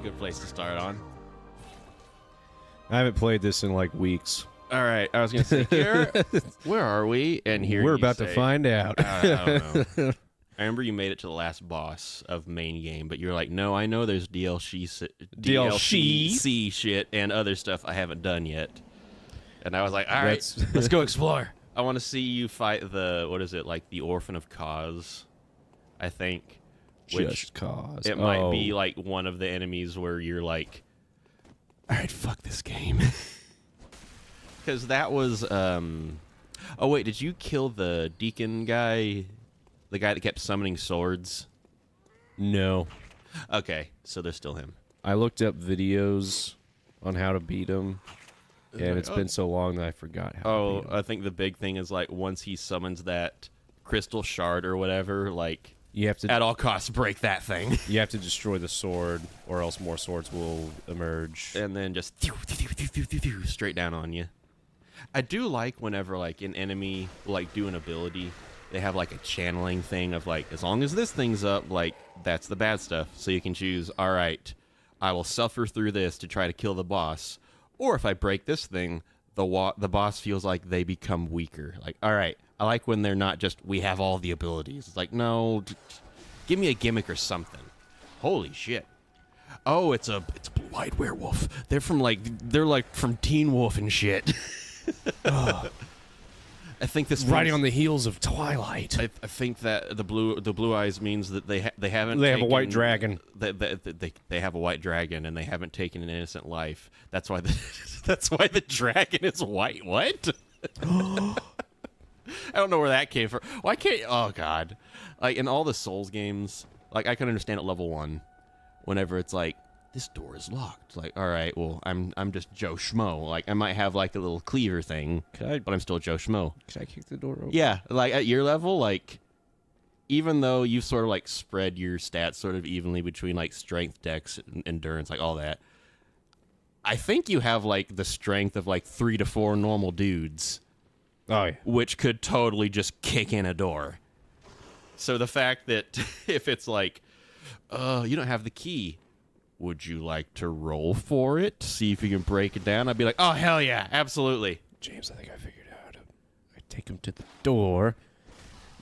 good place to start on. I haven't played this in like weeks. All right, I was gonna say, Garrett, where are we? And here we're about to find out. I don't know. I remember you made it to the last boss of main game, but you're like, no, I know there's DLC shit and other stuff I haven't done yet. And I was like, all right, let's go explore. I want to see you fight the, what is it, like the Orphan of Cause, I think. Just Cause. It might be like one of the enemies where you're like, all right, fuck this game. Because that was, oh wait, did you kill the deacon guy? The guy that kept summoning swords? No. Okay, so there's still him. I looked up videos on how to beat him, and it's been so long that I forgot how to beat him. I think the big thing is, like, once he summons that crystal shard or whatever, like, you have to, at all costs, break that thing. You have to destroy the sword, or else more swords will emerge. And then just straight down on you. I do like whenever, like, an enemy will, like, do an ability, they have, like, a channeling thing of, like, as long as this thing's up, like, that's the bad stuff. So you can choose, all right, I will suffer through this to try to kill the boss. Or if I break this thing, the boss feels like they become weaker. Like, all right, I like when they're not just, we have all the abilities. It's like, no, give me a gimmick or something. Holy shit. Oh, it's a blue-eyed werewolf. They're like from Teen Wolf and shit. I think this riding on the heels of Twilight. I think that the blue eyes means that they have a white dragon. They have a white dragon and they haven't taken an innocent life. That's why the dragon is white. What? I don't know where that came from. Why can't? Oh God! Like in all the Souls games, like I can understand at level 1, whenever it's like, this door is locked. Like, all right, well, I'm just Joe Schmo. Like, I might have like a little cleaver thing, but I'm still Joe Schmo. Can I kick the door open? Yeah, like at your level, like, even though you've sort of like spread your stats sort of evenly between like strength, dex, endurance, like all that, I think you have like the strength of like 3 to 4 normal dudes. Oh yeah. Which could totally just kick in a door. So the fact that if it's like, you don't have the key, would you like to roll for it? See if you can break it down? I'd be like, oh, hell yeah, absolutely. James, I think I figured out. I take him to the door,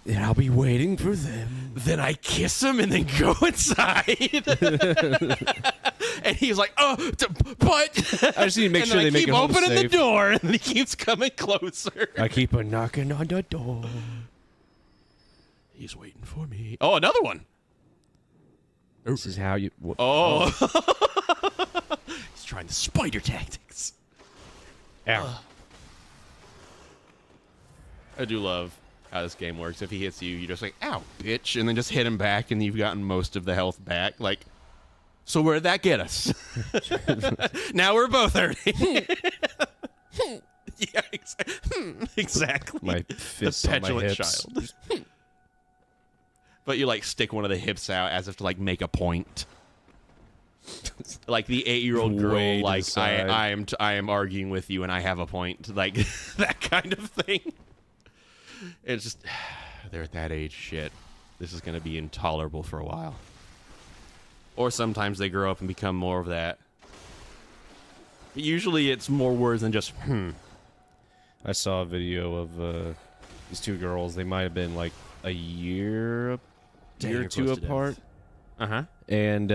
and I'll be waiting for them. Then I kiss him and then go inside. And he's like, oh, but... I just need to make sure they make it home safe. I keep opening the door, and he keeps coming closer. I keep a knocking on the door. He's waiting for me. Oh, another one. This is how you... Oh. He's trying the spider tactics. Ow. I do love how this game works. If he hits you, you're just like, ow, bitch, and then just hit him back, and you've gotten most of the health back. Like, so where'd that get us? Now we're both hurting. Yeah, exactly. My fist on my hips. Child. But you like stick one of the hips out as if to like make a point. Like the 8-year-old girl, like I am arguing with you and I have a point, like that kind of thing. It's just they're at that age. Shit, this is gonna be intolerable for a while. Or sometimes they grow up and become more of that. But usually it's more words than just I saw a video of these two girls. They might have been like a year or two apart. Uh-huh. And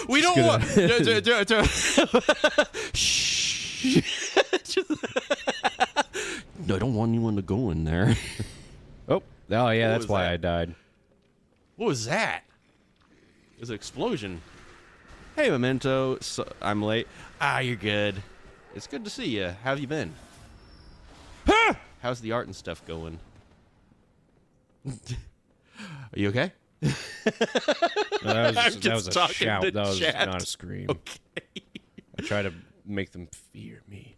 we don't want shh. No, I don't want anyone to go in there. Oh yeah, that's why I died. What was that? It was an explosion. Hey, Memento. So, I'm late. You're good. It's good to see you. How have you been? How's the art and stuff going? Are you okay? That was a shout. That was not a scream. Okay. I try to make them fear me,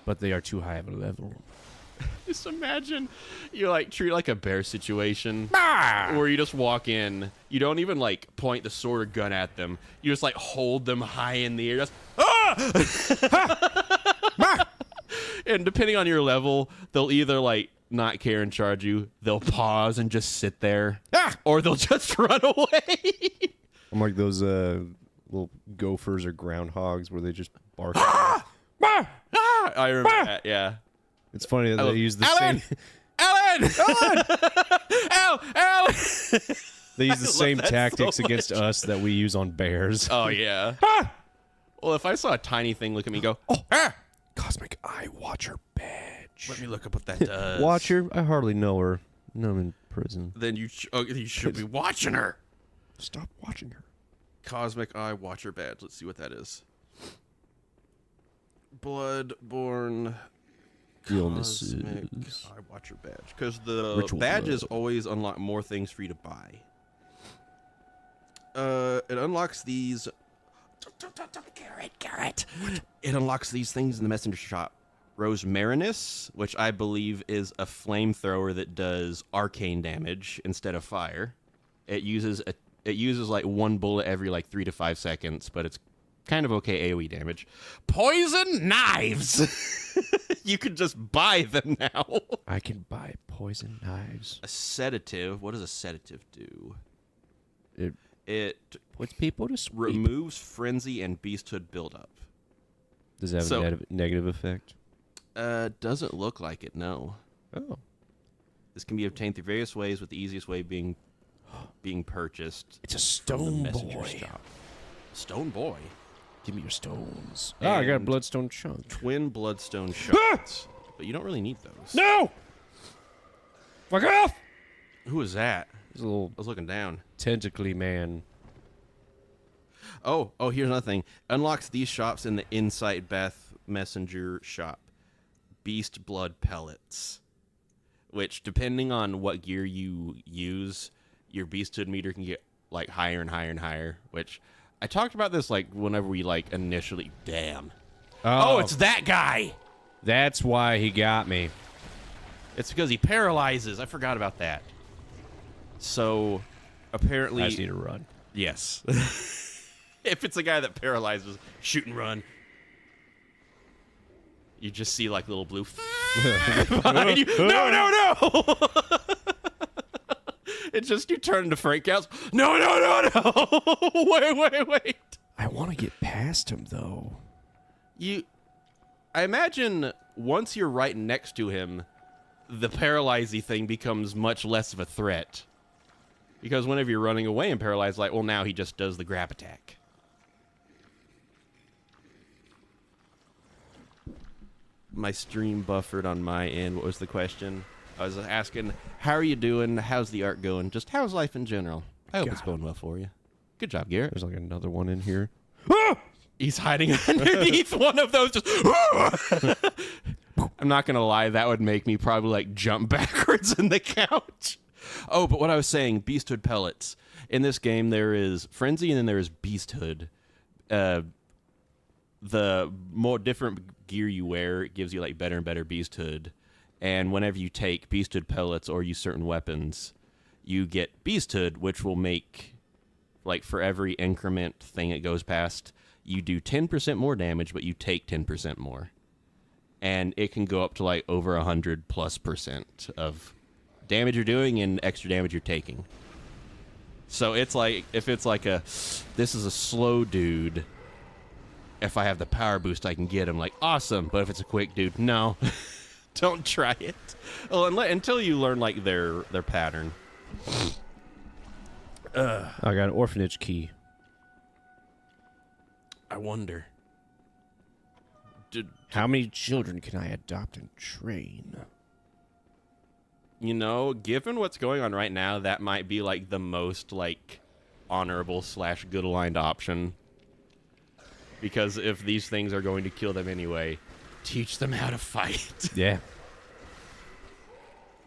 but they are too high of a level. Just imagine you like treat it like a bear situation where you just walk in, you don't even like point the sword or gun at them, you just like hold them high in the air, just and depending on your level, they'll either like not care and charge you, they'll pause and just sit there, or they'll just run away. I'm like those little gophers or groundhogs where they just bark. I remember that. Yeah, It's funny that they use the Alan! same. Alan! They use the same that tactics so against us that we use on bears. Oh yeah. Well, if I saw a tiny thing look at me and go, Cosmic Eye Watcher badge. let me look up what that does. Watcher? I hardly know her. No, I'm in prison. Then you should be watching her. Stop watching her. Cosmic Eye Watcher badge. Let's see what that is. Bloodborne Illnesses. Cosmic Eye Watcher badge. Because the Ritual badges blood. always unlock more things for you to buy. It unlocks these. Garrett. It unlocks these things in the messenger shop. Rose Marinus, which I believe is a flamethrower that does arcane damage instead of fire. It uses like one bullet every like 3 to 5 seconds, but it's kind of okay AoE damage. Poison knives. You can just buy them now. I can buy poison knives. A sedative. What does a sedative do? It It puts people to sleep. removes frenzy and beasthood buildup. Does it have a negative effect? Doesn't look like it, no. Oh. This can be obtained through various ways, with the easiest way being purchased. It's a from the stone messenger boy. shop. Stone boy. Give me your stones. I got a And bloodstone chunk. twin bloodstone shards. But you don't really need those. No! Fuck off! Who is that? There's a little I was looking down. tentacly man. Oh, here's another thing. Unlocks these shops in the Insight Beth Messenger shop. Beast blood pellets. Which, depending on what gear you use, your beasthood meter can get like higher and higher and higher. Which I talked about this like whenever we like initially. Damn. Oh, it's that guy. That's why he got me. It's because he paralyzes. I forgot about that. So, apparently, I just need to run. yes. If it's a guy that paralyzes, shoot and run. You just see like little blue behind you. No! It's just you turn into Frank House. No! Wait. I want to get past him though. I imagine once you're right next to him, the paralyzing thing becomes much less of a threat. Because whenever you're running away and paralyzed, like, well, now he just does the grab attack. My stream buffered on my end. What was the question? I was asking, how are you doing? How's the art going? Just how's life in general? I hope it's going well for you. Good job, Garrett. There's like another one in here. He's hiding underneath one of those. Just I'm not going to lie. That would make me probably like jump backwards in the couch. Oh, but what I was saying, beasthood pellets. In this game, there is frenzy and then there is beasthood. The more different gear you wear, it gives you like better and better beasthood. And whenever you take beasthood pellets or use certain weapons, you get beasthood, which will make, like, for every increment thing it goes past, you do 10% more damage, but you take 10% more. And it can go up to like over 100+% of damage you're doing and extra damage you're taking. So it's like, if it's like this is a slow dude, if I have the power boost, I can get him. Like, awesome. But if it's a quick dude, no. Don't try it. Well, until you learn, like, their pattern. I got an orphanage key. I wonder. How many children can I adopt and train? You know, given what's going on right now, that might be, like, the most, like, honorable / good-aligned option. Because if these things are going to kill them anyway, teach them how to fight. Yeah.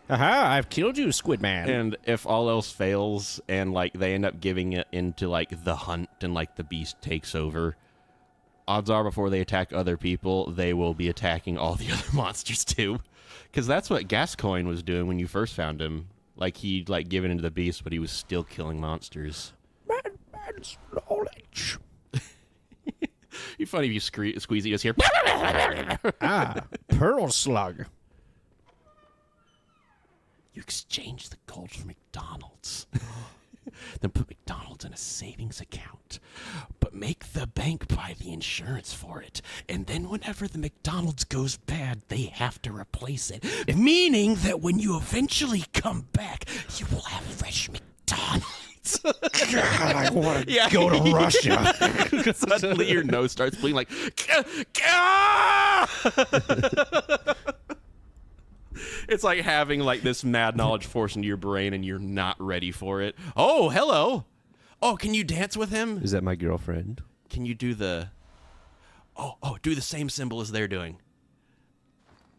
Aha, I've killed you, Squid Man. And if all else fails and, like, they end up giving it into, like, the hunt and, like, the beast takes over, odds are before they attack other people, they will be attacking all the other monsters, too. Because that's what Gascoigne was doing when you first found him. Like, he'd, like, given into the beast, but he was still killing monsters. Man's knowledge. It'd be funny if you squeeze it, you just hear... Pearl slug. You exchange the gold for McDonald's. Then put McDonald's in a savings account. But make the bank buy the insurance for it. And then whenever the McDonald's goes bad, they have to replace it. Meaning that when you eventually come back, you will have fresh McDonald's. God, I want to go to Russia. Suddenly your nose starts bleeding like... It's like having like this mad knowledge forced into your brain and you're not ready for it. Oh, hello. Oh, can you dance with him? Is that my girlfriend? Can you do the... Oh, do the same symbol as they're doing.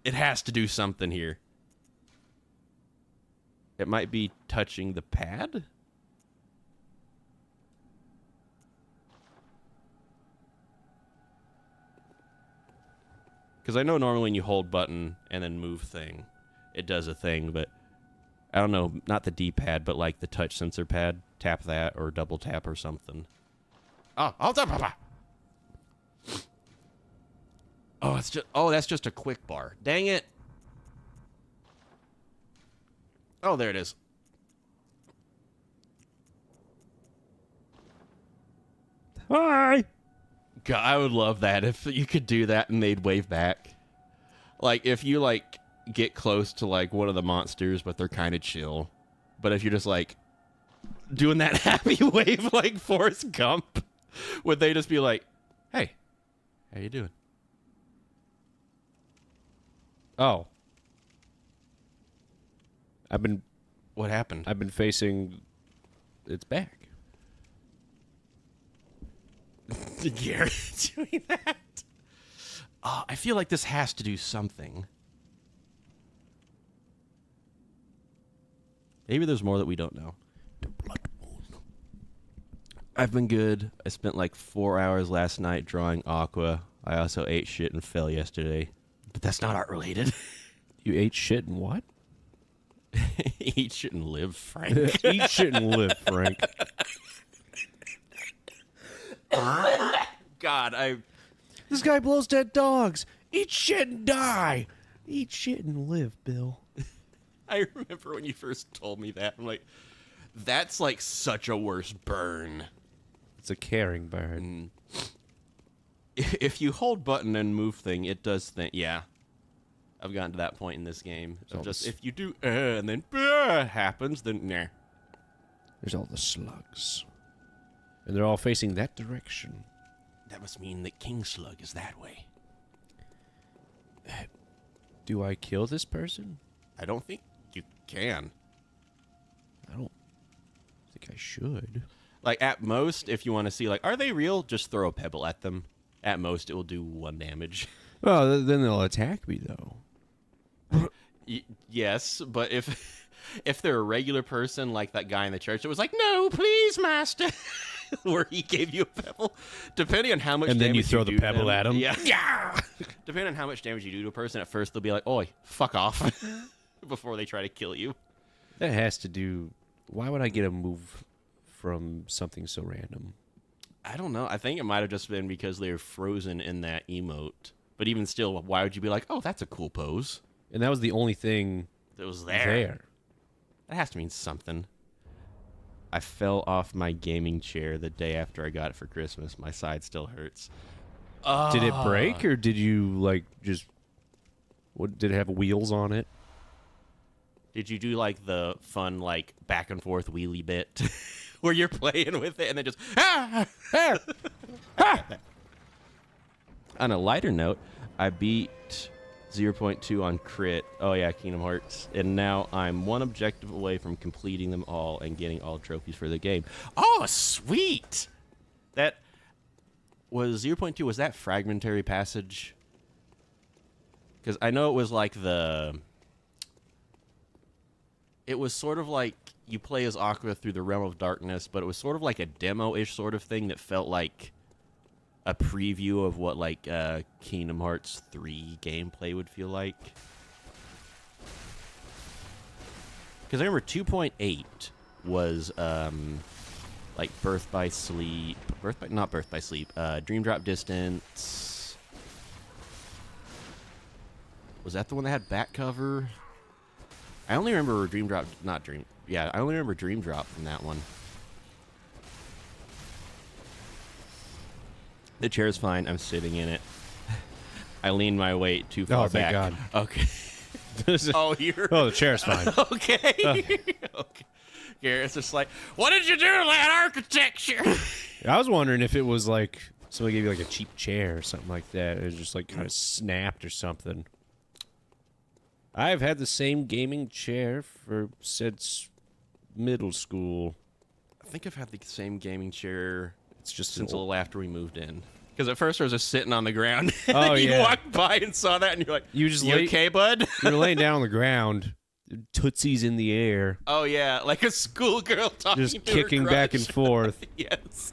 It has to do something here. It might be touching the pad? Because I know normally when you hold button and then move thing, it does a thing, but I don't know, not the D-pad, but like the touch sensor pad. Tap that or double tap or something. Oh, hold up, Papa. Oh, that's just a quick bar. Dang it. Oh, there it is. Hi. God, I would love that if you could do that and they'd wave back. Like, if you, like, get close to, like, one of the monsters, but they're kind of chill. But if you're just, like, doing that happy wave like Forrest Gump, would they just be like, hey, how you doing? Oh. What happened? I've been facing its back. Garrett doing that. I feel like this has to do something. Maybe there's more that we don't know. I've been good. I spent like 4 hours last night drawing Aqua. I also ate shit and fell yesterday. But that's not art related. You ate shit and what? Eat shit and live, Frank. Eat shit and live, Frank. God, This guy blows dead dogs. Eat shit and die. Eat shit and live, Bill. I remember when you first told me that. I'm like, that's like such a worse burn. It's a caring burn. If you hold button and move thing, it does thing. Yeah. I've gotten to that point in this game. Of just if you do and then happens, then nah. There's all the slugs. And they're all facing that direction. That must mean that King Slug is that way. Do I kill this person? I don't think you can. I don't think I should. Like, at most, if you want to see, like, are they real? Just throw a pebble at them. At most, it will do 1 damage. Well, then they'll attack me, though. Yes, but if they're a regular person, like that guy in the church that was like, no, please, master, where he gave you a pebble, depending on how much and damage then you throw the pebble at him? Yeah. Depending on how much damage you do to a person, at first they'll be like, oi, fuck off, before they try to kill you. That has to do... Why would I get a move from something so random? I don't know. I think it might have just been because they're frozen in that emote. But even still, why would you be like, oh, that's a cool pose? And that was the only thing that was there. That has to mean something. I fell off my gaming chair the day after I got it for Christmas. My side still hurts. Did it break, or did you, like, just... What, did it have wheels on it? Did you do, like, the fun, like, back-and-forth wheelie bit where you're playing with it and then just... On a lighter note, I beat 0.2 on crit. Oh, yeah, Kingdom Hearts. And now I'm one objective away from completing them all and getting all trophies for the game. Oh, sweet! That was 0.2. Was that Fragmentary Passage? Because I know it was like the... It was sort of like you play as Aqua through the Realm of Darkness, but it was sort of like a demo-ish sort of thing that felt like a preview of what, like, Kingdom Hearts 3 gameplay would feel like. Because I remember 2.8 was, like, Birth by Sleep. Not Birth by Sleep. Dream Drop Distance. Was that the one that had back cover? I only remember Dream Drop, not Dream. Yeah, I only remember Dream Drop from that one. The chair's fine. I'm sitting in it. I leaned my weight too far thank back. God. Okay. Oh, you're... Oh, the chair's fine. Okay. Okay. Garrett's just like, what did you do to that architecture? I was wondering if it was like somebody gave you like a cheap chair or something like that. It was just like kind of snapped or something. I've had the same gaming chair since middle school. I think I've had the same gaming chair It's just since a little after we moved in. Because at first I was just sitting on the ground. Oh, you yeah. walked by and saw that, and you're like, You just you okay, bud? You were laying down on the ground, tootsies in the air, Oh, yeah, like a schoolgirl talking just to her kicking back and crush. forth. Yes.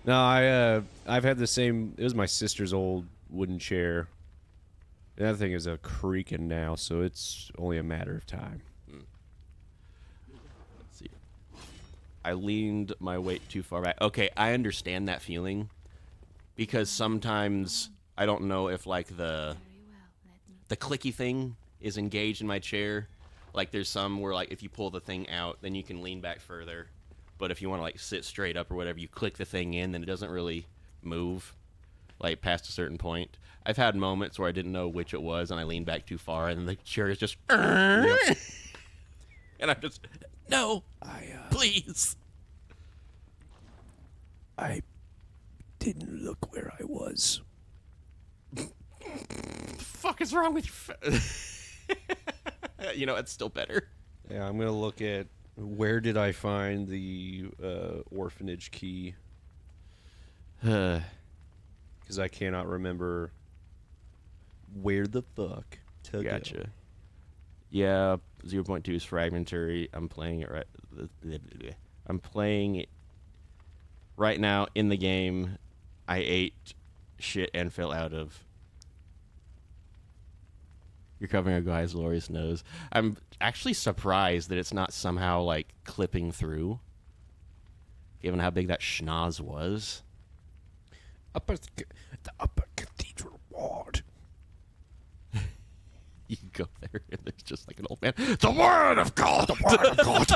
No, I've had the same. It was my sister's old wooden chair. That thing is a creaking now, so it's only a matter of time. Let's see. I leaned my weight too far back. Okay, I understand that feeling. Because sometimes I don't know if like the clicky thing is engaged in my chair. Like there's some where like if you pull the thing out, then you can lean back further. But if you want to like sit straight up or whatever, you click the thing in, then it doesn't really move like past a certain point. I've had moments where I didn't know which it was and I leaned back too far and the chair is just and I'm just no, please. I didn't look where I was. The fuck is wrong with you? You know, it's still better. Yeah, I'm gonna look at where did I find the orphanage key, because I cannot remember where the fuck to Gotcha. go. Yeah, 0.2 is fragmentary. I'm playing it right. I'm playing it right now in the game. I ate shit and fell out of. You're covering a guy's glorious nose. I'm actually surprised that it's not somehow like clipping through, given how big that schnoz was. The upper cathedral ward. You can go there and there's just like an old man. The word of God. The word of God.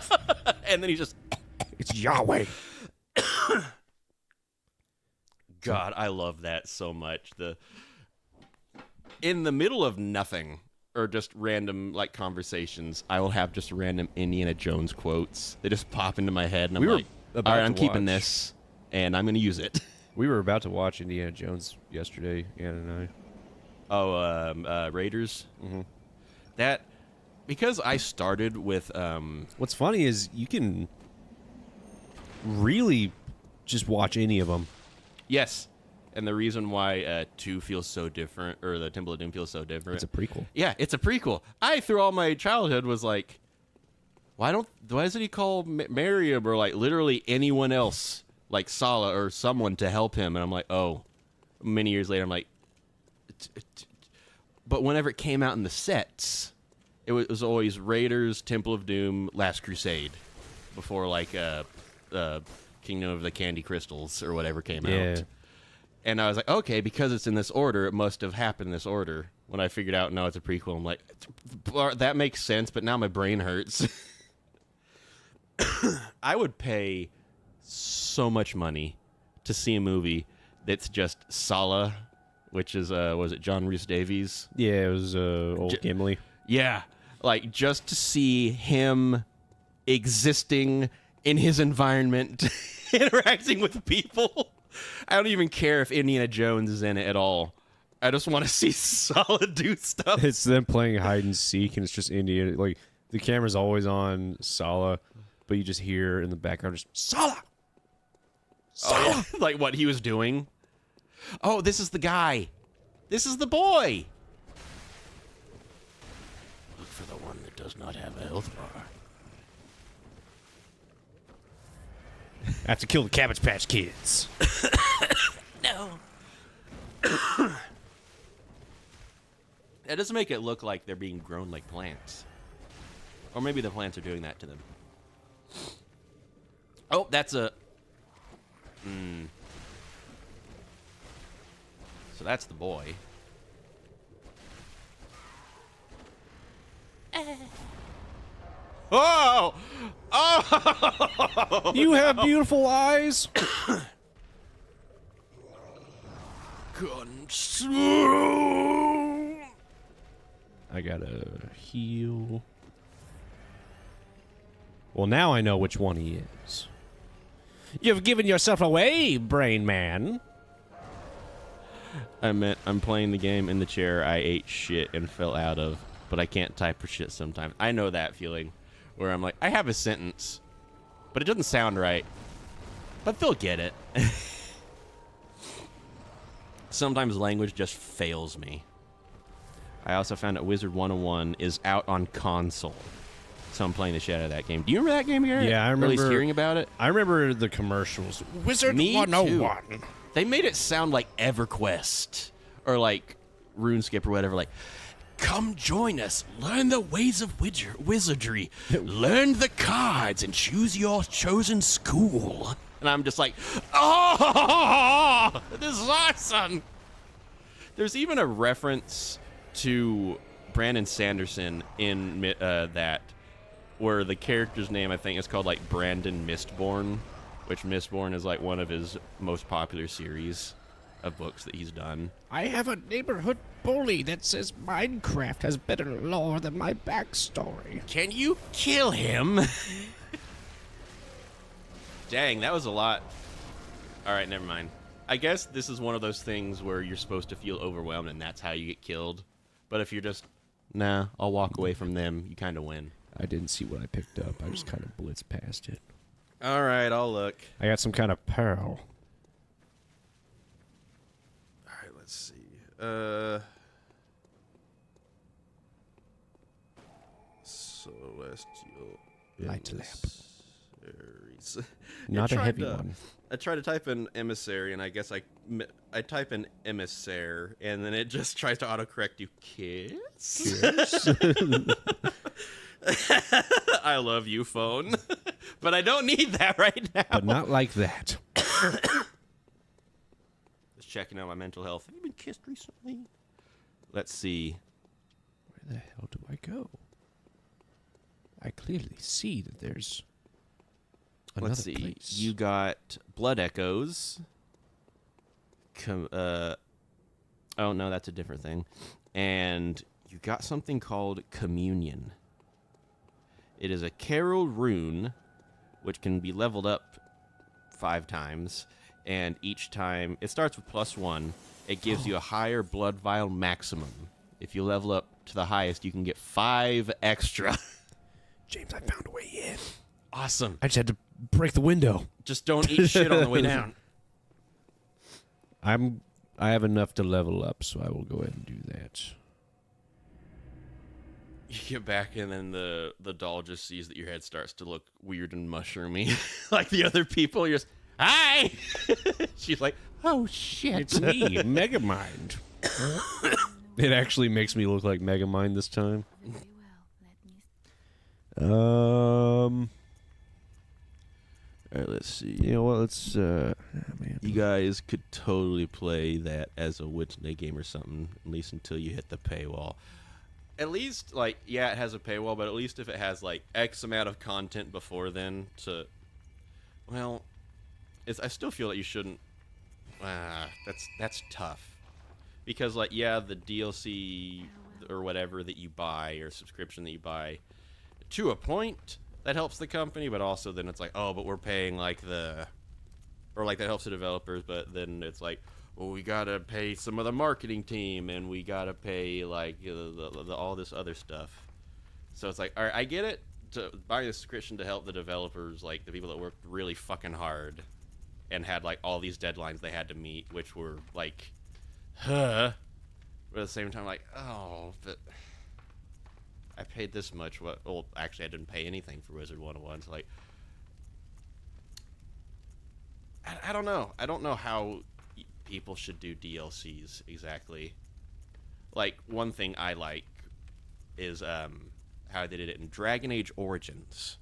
And then he just. It's Yahweh. God, I love that so much. In the middle of nothing or just random like conversations, I will have just random Indiana Jones quotes. They just pop into my head, and I'm like, "All right, I'm keeping this, and I'm going to use it." We were about to watch Indiana Jones yesterday, Ann and I. Oh, Raiders. Mm-hmm. That because I started with. What's funny is you can really just watch any of them. Yes. And the reason why 2 feels so different, or the Temple of Doom feels so different. It's a prequel. Yeah, it's a prequel. I, through all my childhood, was like, why doesn't he call Mariam or like literally anyone else, like Sala or someone to help him? And I'm like, oh. Many years later, I'm like, but whenever it came out in the sets, it was always Raiders, Temple of Doom, Last Crusade, before like Kingdom of the Candy Crystals or whatever came out. And I was like, okay, because it's in this order, it must have happened in this order. When I figured out, no, it's a prequel, I'm like, that makes sense, but now my brain hurts. I would pay so much money to see a movie that's just Sala, which is, was it John Rhys Davies? Yeah, it was old Gimli. Yeah, like just to see him existing in his environment, interacting with people. I don't even care if Indiana Jones is in it at all. I just want to see Sala do stuff. It's them playing hide and seek, and it's just Indiana. Like the camera's always on Sala, but you just hear in the background just Sala. Sala. Oh, yeah. Like what he was doing. Oh, this is the guy. This is the boy. Look for the one that does not have a health bar. I have to kill the Cabbage Patch Kids. No. That doesn't make it look like they're being grown like plants. Or maybe the plants are doing that to them. Oh, that's a... So that's the boy. Oh! Oh! You have beautiful eyes. Consume! I gotta heal. Well, now I know which one he is. You've given yourself away, brain man. I'm playing the game in the chair I ate shit and fell out of, but I can't type for shit sometimes. I know that feeling where I'm like, I have a sentence, but it doesn't sound right. But they'll get it. Sometimes language just fails me. I also found out Wizard 101 is out on console. So I'm playing the shit out of that game. Do you remember that game, Garrett? Yeah, I Or at least remember- hearing about it. I remember the commercials. Wizard Me 101. too. They made it sound like EverQuest or like RuneScape or whatever. Like, come join us, learn the ways of wizardry, learn the cards, and choose your chosen school. And I'm just like, oh, this is awesome. There's even a reference to Brandon Sanderson in that, where the character's name, I think, is called like Brandon Mistborn, which Mistborn is like one of his most popular series of books that he's done. I have a neighborhood bully that says Minecraft has better lore than my backstory. Can you kill him? Dang, that was a lot. All right, never mind. I guess this is one of those things where you're supposed to feel overwhelmed and that's how you get killed. But if you're just, nah, I'll walk away from them, you kind of win. I didn't see what I picked up. I just kind of blitzed past it. All right, I'll look. I got some kind of pearl. All right, let's see. Celestial Light lamp. emissaries. Not a tried heavy to- one. I tried to type in emissary, and I guess I type in emissary, and then it just tries to autocorrect you. Kiss? I love you, phone. But I don't need that right now. But not like that. Just checking out my mental health. Have you been kissed recently? Let's see. Where the hell do I go? I clearly see that there's another Let's see. place. You got Blood Echoes. Oh, no, that's a different thing. And you got something called Communion. It is a Carol rune, which can be leveled up 5 times. And each time, it starts with +1. It gives you a higher blood vial maximum. If you level up to the highest, you can get 5 extra. James, I found a way in. Awesome. I just had to break the window. Just don't eat shit on the way down. I have enough to level up, so I will go ahead and do that. You get back, and then the doll just sees that your head starts to look weird and mushroomy, like the other people. You're just, hi! She's like, oh, shit. It's me, Megamind. It actually makes me look like Megamind this time. All right, let's see. You know what? Let's. Man. You guys could totally play that as a Wednesday game or something, at least until you hit the paywall. At least, like, yeah, it has a paywall, but at least if it has, like, X amount of content before then to... Well, I still feel that you shouldn't... that's tough. Because, like, yeah, the DLC or whatever that you buy or subscription that you buy, to a point, that helps the company, but also then it's like, oh, but we're paying, like, the... Or, like, that helps the developers, but then it's like, well, we gotta pay some of the marketing team, and we gotta pay, like, all this other stuff. So it's like, all right, I get it, to buy a subscription to help the developers, like, the people that worked really fucking hard and had, like, all these deadlines they had to meet, which were, like, huh. But at the same time, like, oh, but I paid this much. Well, actually, I didn't pay anything for Wizard 101, so, like, I don't know. I don't know how people should do DLCs exactly. Like, one thing I like is how they did it in Dragon Age Origins.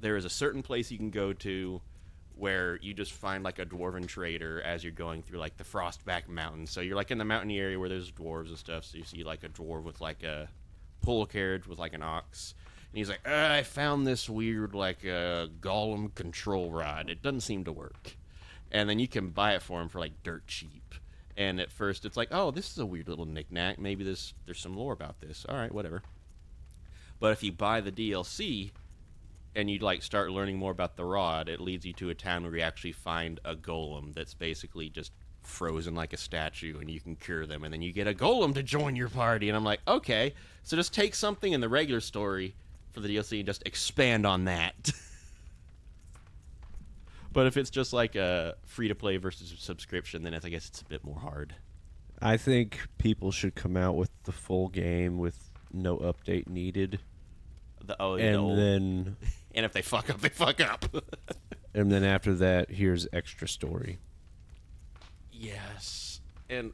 There is a certain place you can go to where you just find, like, a dwarven trader as you're going through, like, the Frostback Mountains. So you're, like, in the mountain area where there's dwarves and stuff, so you see, like, a dwarf with, like, a pull carriage with, like, an ox. And he's like, I found this weird, like, golem control rod. It doesn't seem to work. And then you can buy it for him for, like, dirt cheap. And at first it's like, oh, this is a weird little knickknack. Maybe there's some lore about this. All right, whatever. But if you buy the DLC and you, like, start learning more about the rod, it leads you to a town where you actually find a golem that's basically just frozen like a statue, and you can cure them, and then you get a golem to join your party. And I'm like, okay, so just take something in the regular story for the DLC and just expand on that. But if it's just like a free-to-play versus subscription, then I guess it's a bit more hard. I think people should come out with the full game with no update needed. And if they fuck up, they fuck up. And then after that, here's extra story. Yes. And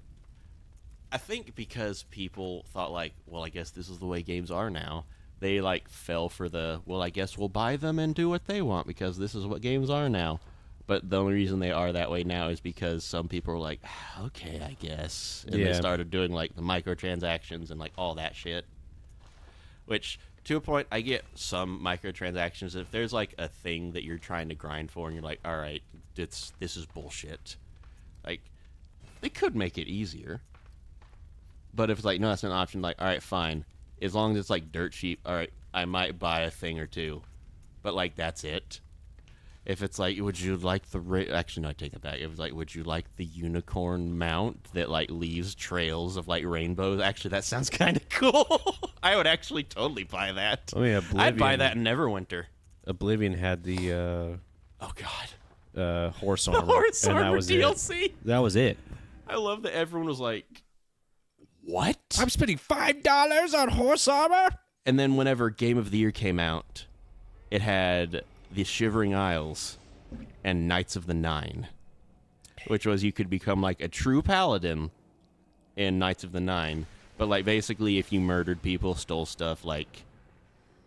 I think because people thought, like, well, I guess this is the way games are now, they, like, fell for the, well, I guess we'll buy them and do what they want because this is what games are now. But the only reason they are that way now is because some people were like, okay, I guess. And they started doing, like, the microtransactions and, like, all that shit. Which, to a point, I get some microtransactions. If there's, like, a thing that you're trying to grind for and you're like, all right, this is bullshit. Like, they could make it easier. But if it's like, no, that's an option, like, all right, fine. As long as it's, like, dirt cheap, all right, I might buy a thing or two. But, like, that's it. If it's like, would you like the... Actually, no, I take it back. If it's like, would you like the unicorn mount that, like, leaves trails of, like, rainbows? Actually, that sounds kind of cool. I would actually totally buy that. Oh, yeah, I'd buy that in Neverwinter. Oblivion had the... oh, God. Horse armor. Horse and armor that was DLC. It. That was it. I love that everyone was like, what? I'm spending $5 on horse armor? And then whenever Game of the Year came out, it had the Shivering Isles and Knights of the Nine, which was you could become like a true paladin in Knights of the Nine. But like basically if you murdered people, stole stuff, like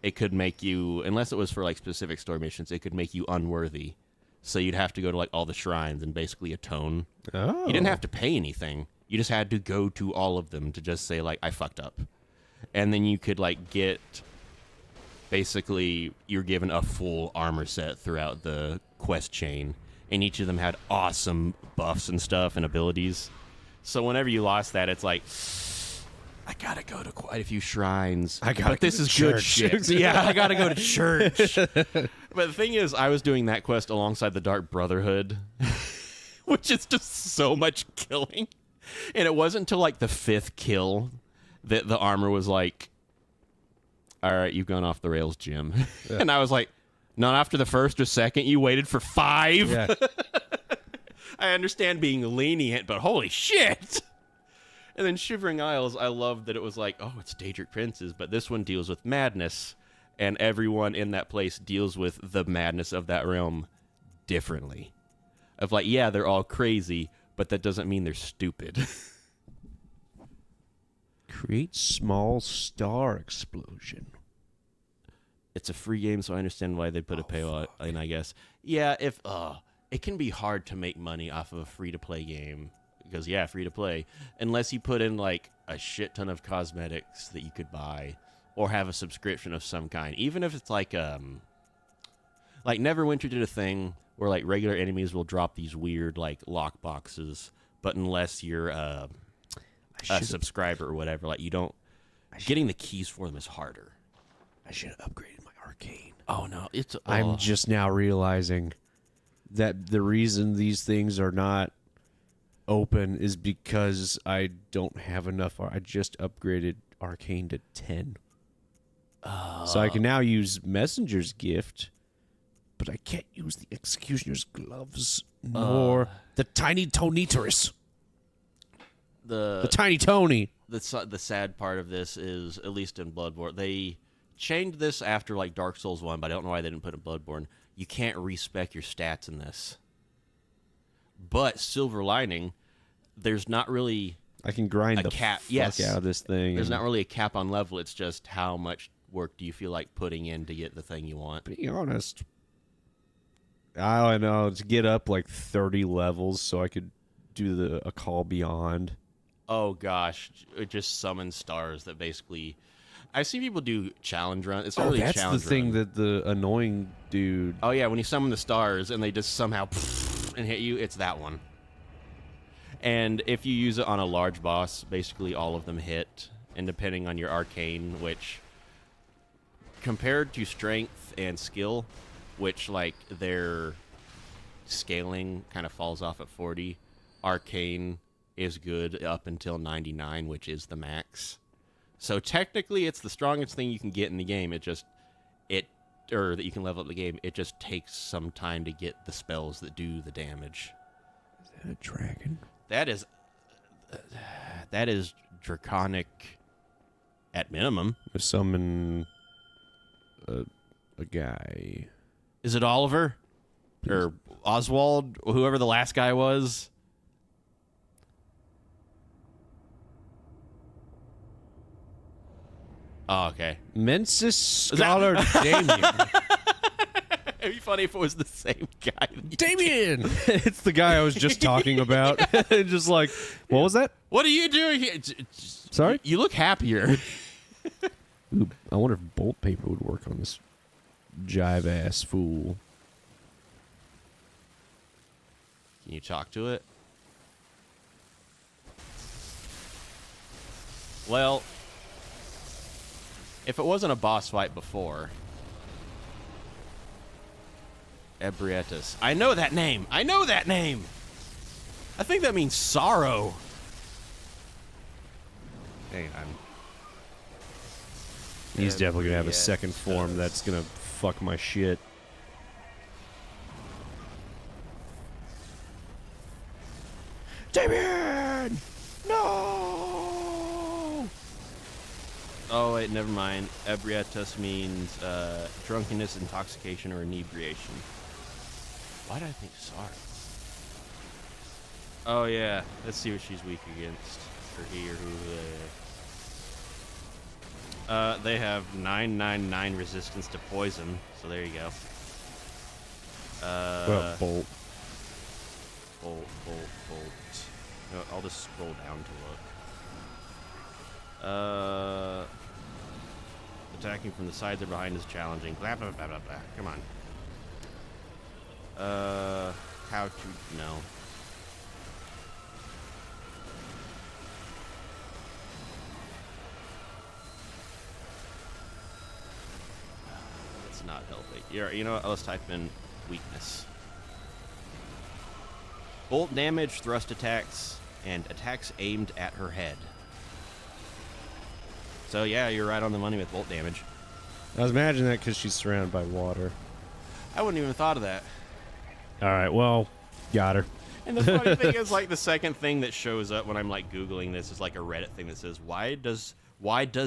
it could make you, unless it was for like specific story missions, it could make you unworthy. So you'd have to go to, like, all the shrines and basically atone. Oh. You didn't have to pay anything. You just had to go to all of them to just say, like, I fucked up. And then you could, like, get... Basically, you're given a full armor set throughout the quest chain. And each of them had awesome buffs and stuff and abilities. So whenever you lost that, it's like... I gotta go to quite a few shrines. But this is good shit. Yeah, I gotta go to church. But the thing is, I was doing that quest alongside the Dark Brotherhood, which is just so much killing. And it wasn't until like the 5th kill that the armor was like, all right, you've gone off the rails, Jim. Yeah. And I was like, not after the 1st or 2nd, you waited for 5? Yeah. I understand being lenient, but holy shit. And then Shivering Isles, I love that it was like, oh, it's Daedric Princes, but this one deals with madness, and everyone in that place deals with the madness of that realm differently. Of like, yeah, they're all crazy, but that doesn't mean they're stupid. Create small star explosion. It's a free game, so I understand why they put a paywall in, I guess. Yeah, if it can be hard to make money off of a free-to-play game. Because, yeah, free-to-play. Unless you put in, like, a shit ton of cosmetics that you could buy. Or have a subscription of some kind. Even if it's, like Neverwinter did a thing where, like, regular enemies will drop these weird, like, lock boxes. But unless you're a subscriber or whatever, like, you don't... Getting the keys for them is harder. I should have upgraded my arcane. Oh, no. I'm just now realizing that the reason these things are not open is because I don't have enough. I just upgraded arcane to 10. So I can now use Messenger's Gift, but I can't use the Executioner's Gloves nor the Tiny Tonitorus. The Tiny Tony. The sad part of this is, at least in Bloodborne, they changed this after like Dark Souls 1, but I don't know why they didn't put it in Bloodborne. You can't respec your stats in this. But silver lining, there's not really I can grind a the cap. Fuck out of this thing. There's not really a cap on level. It's just how much work do you feel like putting in to get the thing you want. Being honest, I don't know, to get up like 30 levels so I could do a call beyond. Oh gosh, it just summons stars that basically I see people do challenge run. It's not Oh, really that's the challenge thing run. that the annoying dude. Oh yeah, when you summon the stars and they just somehow and hit you, it's that one. And if you use it on a large boss, basically all of them hit. And depending on your arcane, which compared to strength and skill, which like their scaling kind of falls off at 40, arcane is good up until 99, which is the max. So technically it's the strongest thing you can get in the game. Or that you can level up the game. It just takes some time to get the spells that do the damage. Is that a dragon? That is draconic at minimum. Summon a guy. Is it Oliver? Or Oswald? Whoever the last guy was? Oh, okay. Mensis Scholar Damien. It'd be funny if it was the same guy. Damien! It's the guy I was just talking about. Just like, what was that? What are you doing here? Sorry? You look happier. Ooh, I wonder if bolt paper would work on this jive-ass fool. Can you talk to it? Well, if it wasn't a boss fight before... Ebrietas. I know that name. I think that means sorrow. Hang on. He's definitely going to have a second Ebrietas. form that's going to fuck my shit. Damien! No! Oh, wait, never mind. Ebrietas means drunkenness, intoxication, or inebriation. Why did I think sorrow? Oh, yeah. Let's see what she's weak against. Or he or who. They have 999 resistance to poison, so there you go. Well, bolt. Bolt. No, I'll just scroll down to look. Attacking from the sides or behind is challenging. Blah, blah, blah, blah, blah. Come on. How to... No. That's not helping. You know what? Let's type in weakness. Bolt damage, thrust attacks, and attacks aimed at her head. So yeah, you're right on the money with bolt damage. I was imagining that because she's surrounded by water. I wouldn't even have thought of that. All right, well, got her. And the funny thing is, like, the second thing that shows up when I'm like Googling this is like a Reddit thing that says, why does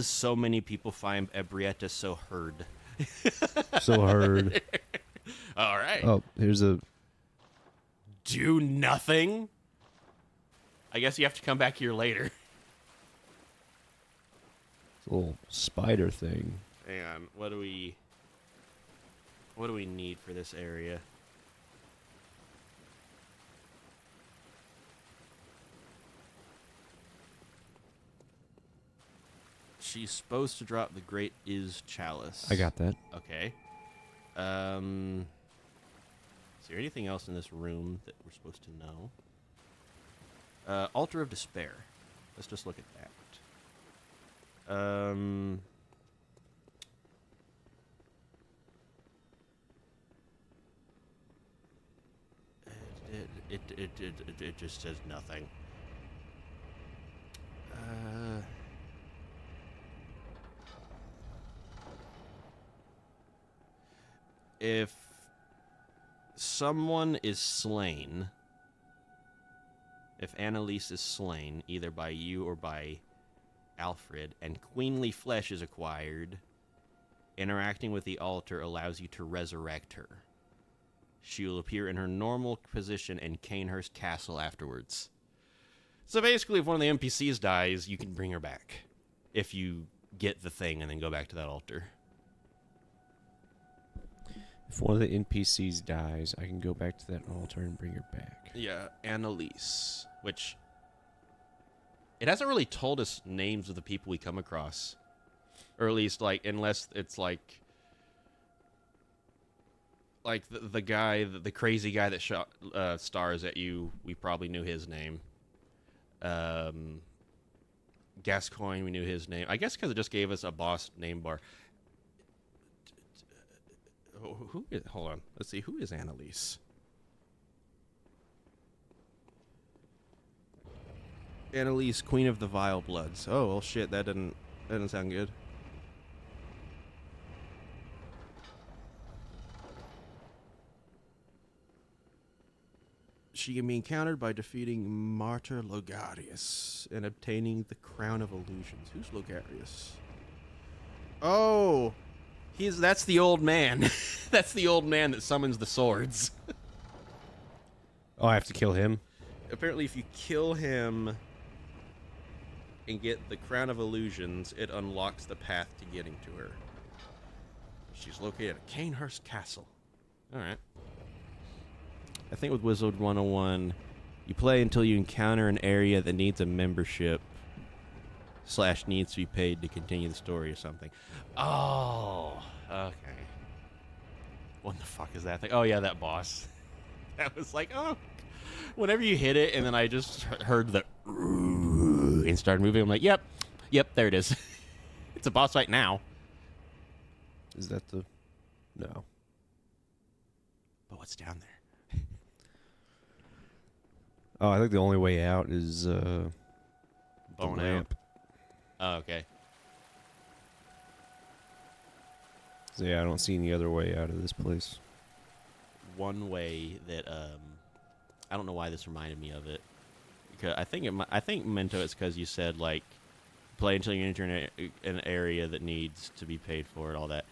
so many people find Ebrietta so herd? So heard. All right. Oh, here's a... Do nothing? I guess you have to come back here later. little spider thing. Hang on. What do we need for this area? She's supposed to drop the Great Is Chalice. I got that. Okay. Is there anything else in this room that we're supposed to know? Altar of Despair. Let's just look at that. It just says nothing. If someone is slain, if Annalise is slain, either by you or by Alfred, and queenly flesh is acquired, interacting with the altar allows you to resurrect her. She will appear in her normal position in Canehurst Castle afterwards. So basically, if one of the NPCs dies, you can bring her back. If you get the thing and then go back to that altar. If one of the NPCs dies, I can go back to that altar and bring her back. Yeah, Annalise. Which... it hasn't really told us names of the people we come across. or at least like unless it's like the guy, the crazy guy that shot stars at you. We probably knew his name. Gascoigne, we knew his name. I guess because it just gave us a boss name bar. Who is? Hold on. Let's see. Who is Annalise? Annalise, Queen of the Vile Bloods. Oh well, shit. That didn't sound good. She can be encountered by defeating Martyr Logarius and obtaining the Crown of Illusions. Who's Logarius? Oh, that's the old man. That's the old man that summons the swords. Oh, I have to kill him? Apparently, if you kill him and get the Crown of Illusions, it unlocks the path to getting to her. She's located at Canehurst Castle. All right. I think with Wizard 101, you play until you encounter an area that needs a membership / needs to be paid to continue the story or something. Oh, okay. What the fuck is that thing? Oh, yeah, that boss. That was like, oh. Whenever you hit it, and then I just heard the and started moving, I'm like, yep, there it is. It's a boss fight now. Is that the... No. But what's down there? Oh, I think the only way out is the Bone ramp. Oh, okay. So yeah, I don't see any other way out of this place. One way that I don't know why this reminded me of it. Because I think Mento, it's because you said like play until you enter an area that needs to be paid for and all that.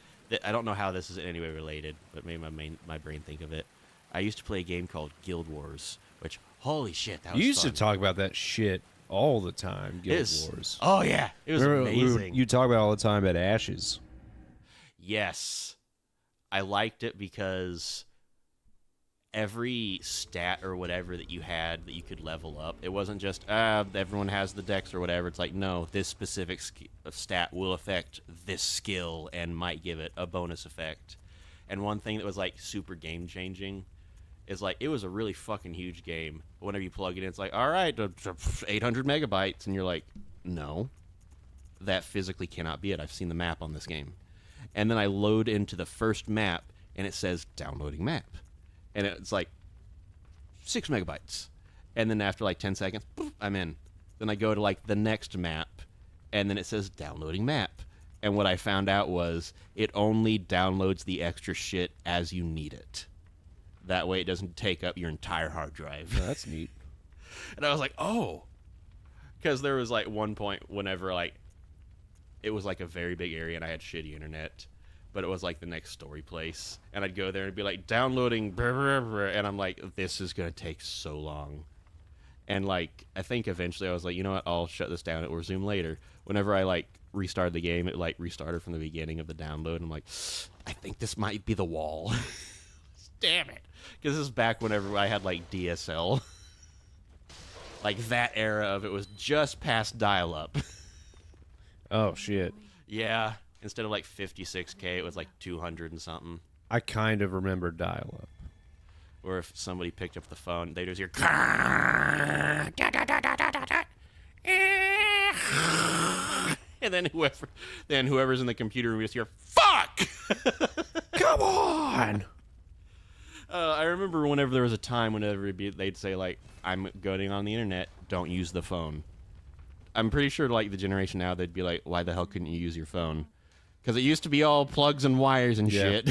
I don't know how this is in any way related, but maybe my brain think of it. I used to play a game called Guild Wars, which holy shit, that was You used fun. to talk about that shit all the time. Guild Wars. Oh yeah, it was amazing. You talk about it all the time at Ashes. Yes, I liked it because every stat or whatever that you had that you could level up, it wasn't just everyone has the dex or whatever. It's like, no, this specific stat will affect this skill and might give it a bonus effect. And one thing that was like super game changing is like it was a really fucking huge game. Whenever you plug it in, it's like, all right, 800 megabytes, and you're like, no, that physically cannot be it. I've seen the map on this game. And then I load into the first map, and it says downloading map. And it's like 6 megabytes. And then after like 10 seconds, poof, I'm in. Then I go to like the next map, and then it says downloading map. And what I found out was it only downloads the extra shit as you need it. That way it doesn't take up your entire hard drive. Oh, that's neat. And I was like, oh. Because there was like one point whenever like it was like a very big area and I had shitty internet. But it was like the next story place. And I'd go there and it'd be like downloading. And I'm like, this is going to take so long. And like, I think eventually I was like, you know what? I'll shut this down. It will resume later. Whenever I like restarted the game, it like restarted from the beginning of the download. And I'm like, I think this might be the wall. Damn it. Because this is back whenever I had like DSL. Like that era of it was just past dial-up. Oh, shit. Yeah. Instead of like 56K, it was like 200 and something. I kind of remember dial-up. Or if somebody picked up the phone, they'd just hear... And then whoever's in the computer room would just hear, fuck! Come on! I remember whenever there was a time whenever they'd say, like, I'm going on the internet, don't use the phone. I'm pretty sure, like, the generation now, they'd be like, why the hell couldn't you use your phone? Because it used to be all plugs and wires and shit.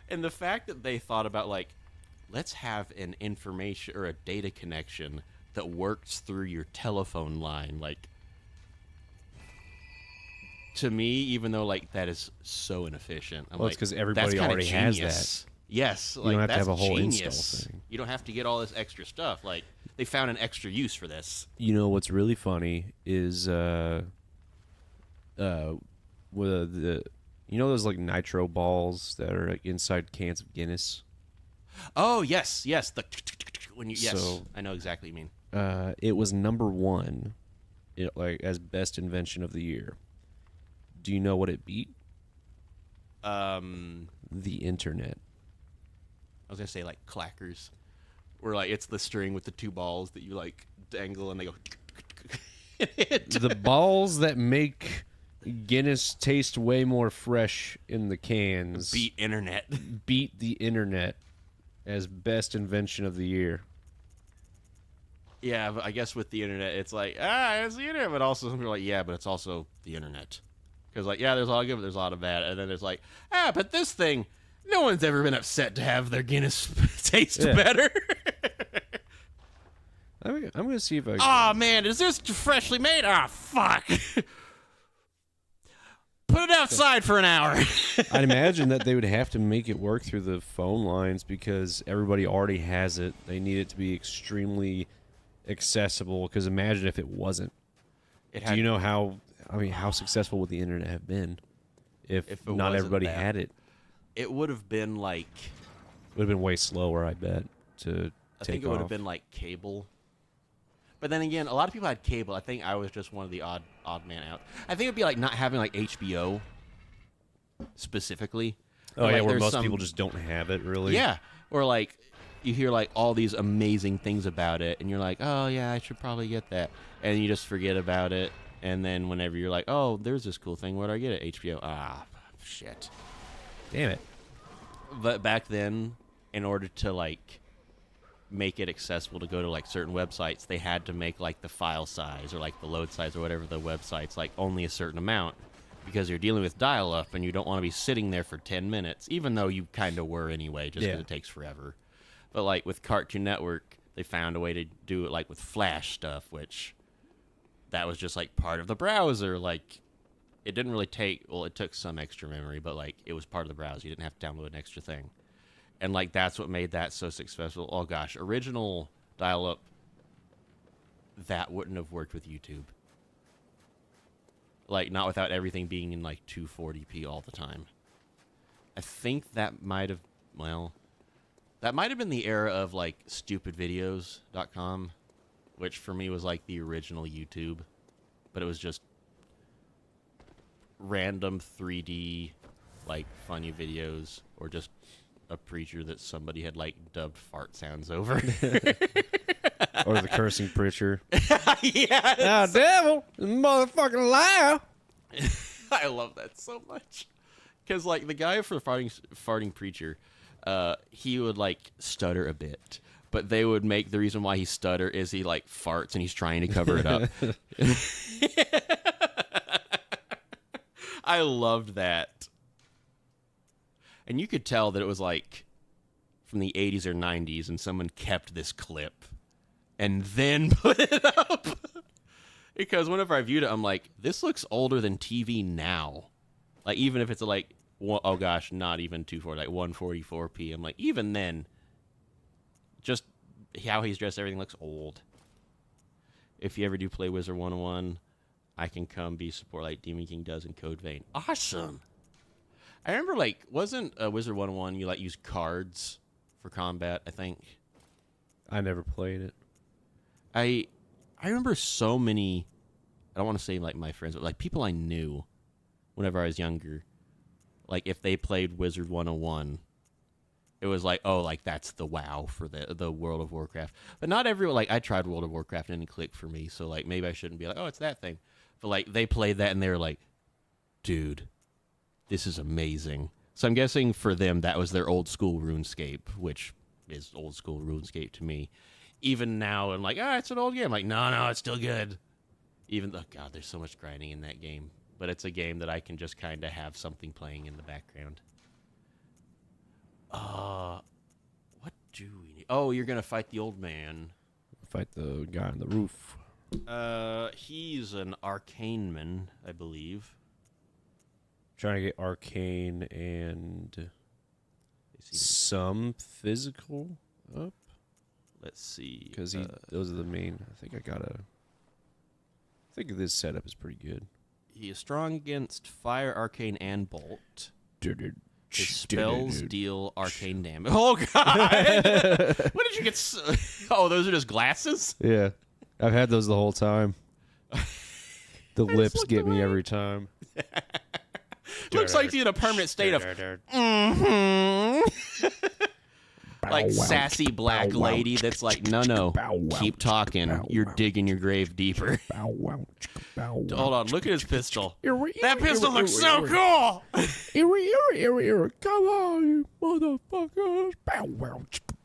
And the fact that they thought about, like, let's have an information or a data connection that works through your telephone line, like, to me, even though, like, that is so inefficient. I'm Well, like, it's because everybody that's already has genius. that. Yes, You like, don't have to that's have a whole genius. install thing. You don't have to get all this extra stuff. Like, they found an extra use for this. You know what's really funny is with the you know those like nitro balls that are like inside cans of Guinness. Oh yes, the when you So- I know exactly what you mean. It was number one, like as best invention of the year. Do you know what it beat? I The internet. was gonna say like clackers, where like it's the string with the two balls that you like dangle and they go. The balls that make Guinness taste way more fresh in the cans Beat internet. beat the internet as best invention of the year. Yeah, but I guess with the internet, it's like, it's the internet, but also some people are like, yeah, but it's also the internet. Because, like, yeah, there's a lot of good, but there's a lot of bad. And then there's like, but this thing, no one's ever been upset to have their Guinness taste better. I'm going to see if I can... Oh, man, is this freshly made? Fuck. Put it outside for an hour. I'd imagine that they would have to make it work through the phone lines because everybody already has it. They need it to be extremely accessible, because imagine if it wasn't. Do you know how successful would the internet have been if not everybody had it? It would have been like... It would have been way slower, I bet, I think it would have been like cable. But then again, a lot of people had cable. I think I was just one of the odd man out. I think it would be like not having like HBO specifically. Oh, yeah, like, where most people just don't have it, really. Yeah, or like you hear like all these amazing things about it, and you're like, oh yeah, I should probably get that, and you just forget about it. And then whenever you're like, oh, there's this cool thing, where do I get it? HBO. Shit. Damn it. But back then, in order to like make it accessible to go to like certain websites, they had to make like the file size or like the load size or whatever the website's like only a certain amount, because you're dealing with dial-up and you don't want to be sitting there for 10 minutes, even though you kind of were anyway, just because it takes forever. But like with Cartoon Network, they found a way to do it like with Flash stuff, which that was just like part of the browser. Like it didn't really take, well, it took some extra memory, but like it was part of the browser. You didn't have to download an extra thing. And like that's what made that so successful. Oh gosh, original dial-up, that wouldn't have worked with YouTube. Like not without everything being in like 240p all the time. I think that might have, that might have been the era of like stupidvideos.com, which for me was like the original YouTube, but it was just random 3D like funny videos, or just a preacher that somebody had like dubbed fart sounds over. Or the cursing preacher. Yeah. Now, devil, motherfucking liar. I love that so much. Because like the guy for the farting preacher, he would like stutter a bit, but they would make the reason why he stutter is he like farts and he's trying to cover it up. I loved that. And you could tell that it was like from the 80s or 90s, and someone kept this clip and then put it up. Because whenever I viewed it, I'm like, this looks older than TV now. Like, even if it's like, oh gosh, not even 240, like 144p. I'm like, even then, just how he's dressed, everything looks old. If you ever do play Wizard 101, I can come be support like Demon King does in Code Vein. Awesome. I remember, like, wasn't Wizard 101, you, like, use cards for combat, I think? I never played it. I remember so many, I don't want to say, like, my friends, but, like, people I knew whenever I was younger, like, if they played Wizard 101, it was like, oh, like, that's the WoW for the World of Warcraft. But not everyone, like, I tried World of Warcraft and it didn't click for me, so, like, maybe I shouldn't be like, oh, it's that thing. But, like, they played that and they were like, dude, this is amazing. So I'm guessing for them that was their old school RuneScape, which is old school RuneScape to me. Even now, I'm like, it's an old game. I'm like, no, it's still good. Even though, God, there's so much grinding in that game. But it's a game that I can just kind of have something playing in the background. What do we need? Oh, you're going to fight the old man. Fight the guy on the roof. He's an arcaneman, I believe. Trying to get arcane and some physical up. Let's see. Because those are the main. I think this setup is pretty good. He is strong against fire, arcane, and bolt. His spells deal arcane damage. Oh, God! What did you get? Oh, those are just glasses? Yeah. I've had those the whole time. The lips get me every time. Looks like he's in a permanent state of like sassy black lady that's like, no, keep talking. You're digging your grave deeper. Hold on, look at his pistol. That pistol looks so cool. Come on, you motherfuckers.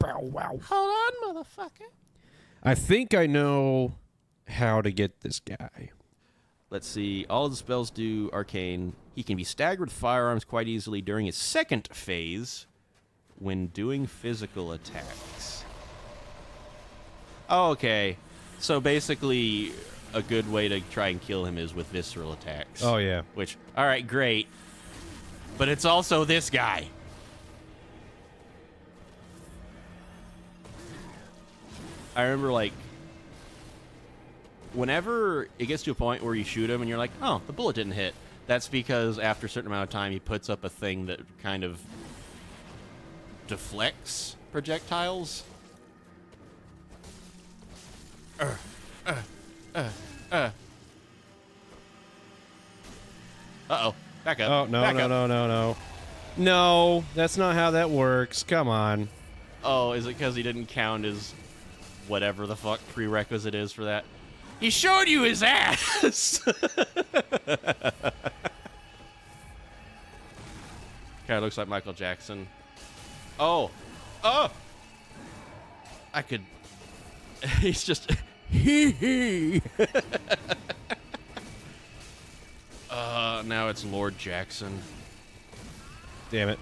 Hold on, motherfucker. I think I know how to get this guy. Let's see. All of the spells do arcane. He can be staggered with firearms quite easily during his second phase when doing physical attacks. Oh, okay. So basically, a good way to try and kill him is with visceral attacks. Oh, yeah. Which, all right, great. But it's also this guy. I remember, like, whenever it gets to a point where you shoot him and you're like, oh, the bullet didn't hit, that's because after a certain amount of time he puts up a thing that kind of deflects projectiles. Uh-oh. Back up. Oh, no, Back no, up. no, no, no. No, that's not how that works. Come on. Oh, is it because he didn't count his whatever the fuck prerequisite is for that? He showed you his ass! Kinda looks like Michael Jackson. Oh! Oh! I could... He's just... Hee now it's Lord Jackson. Damn it.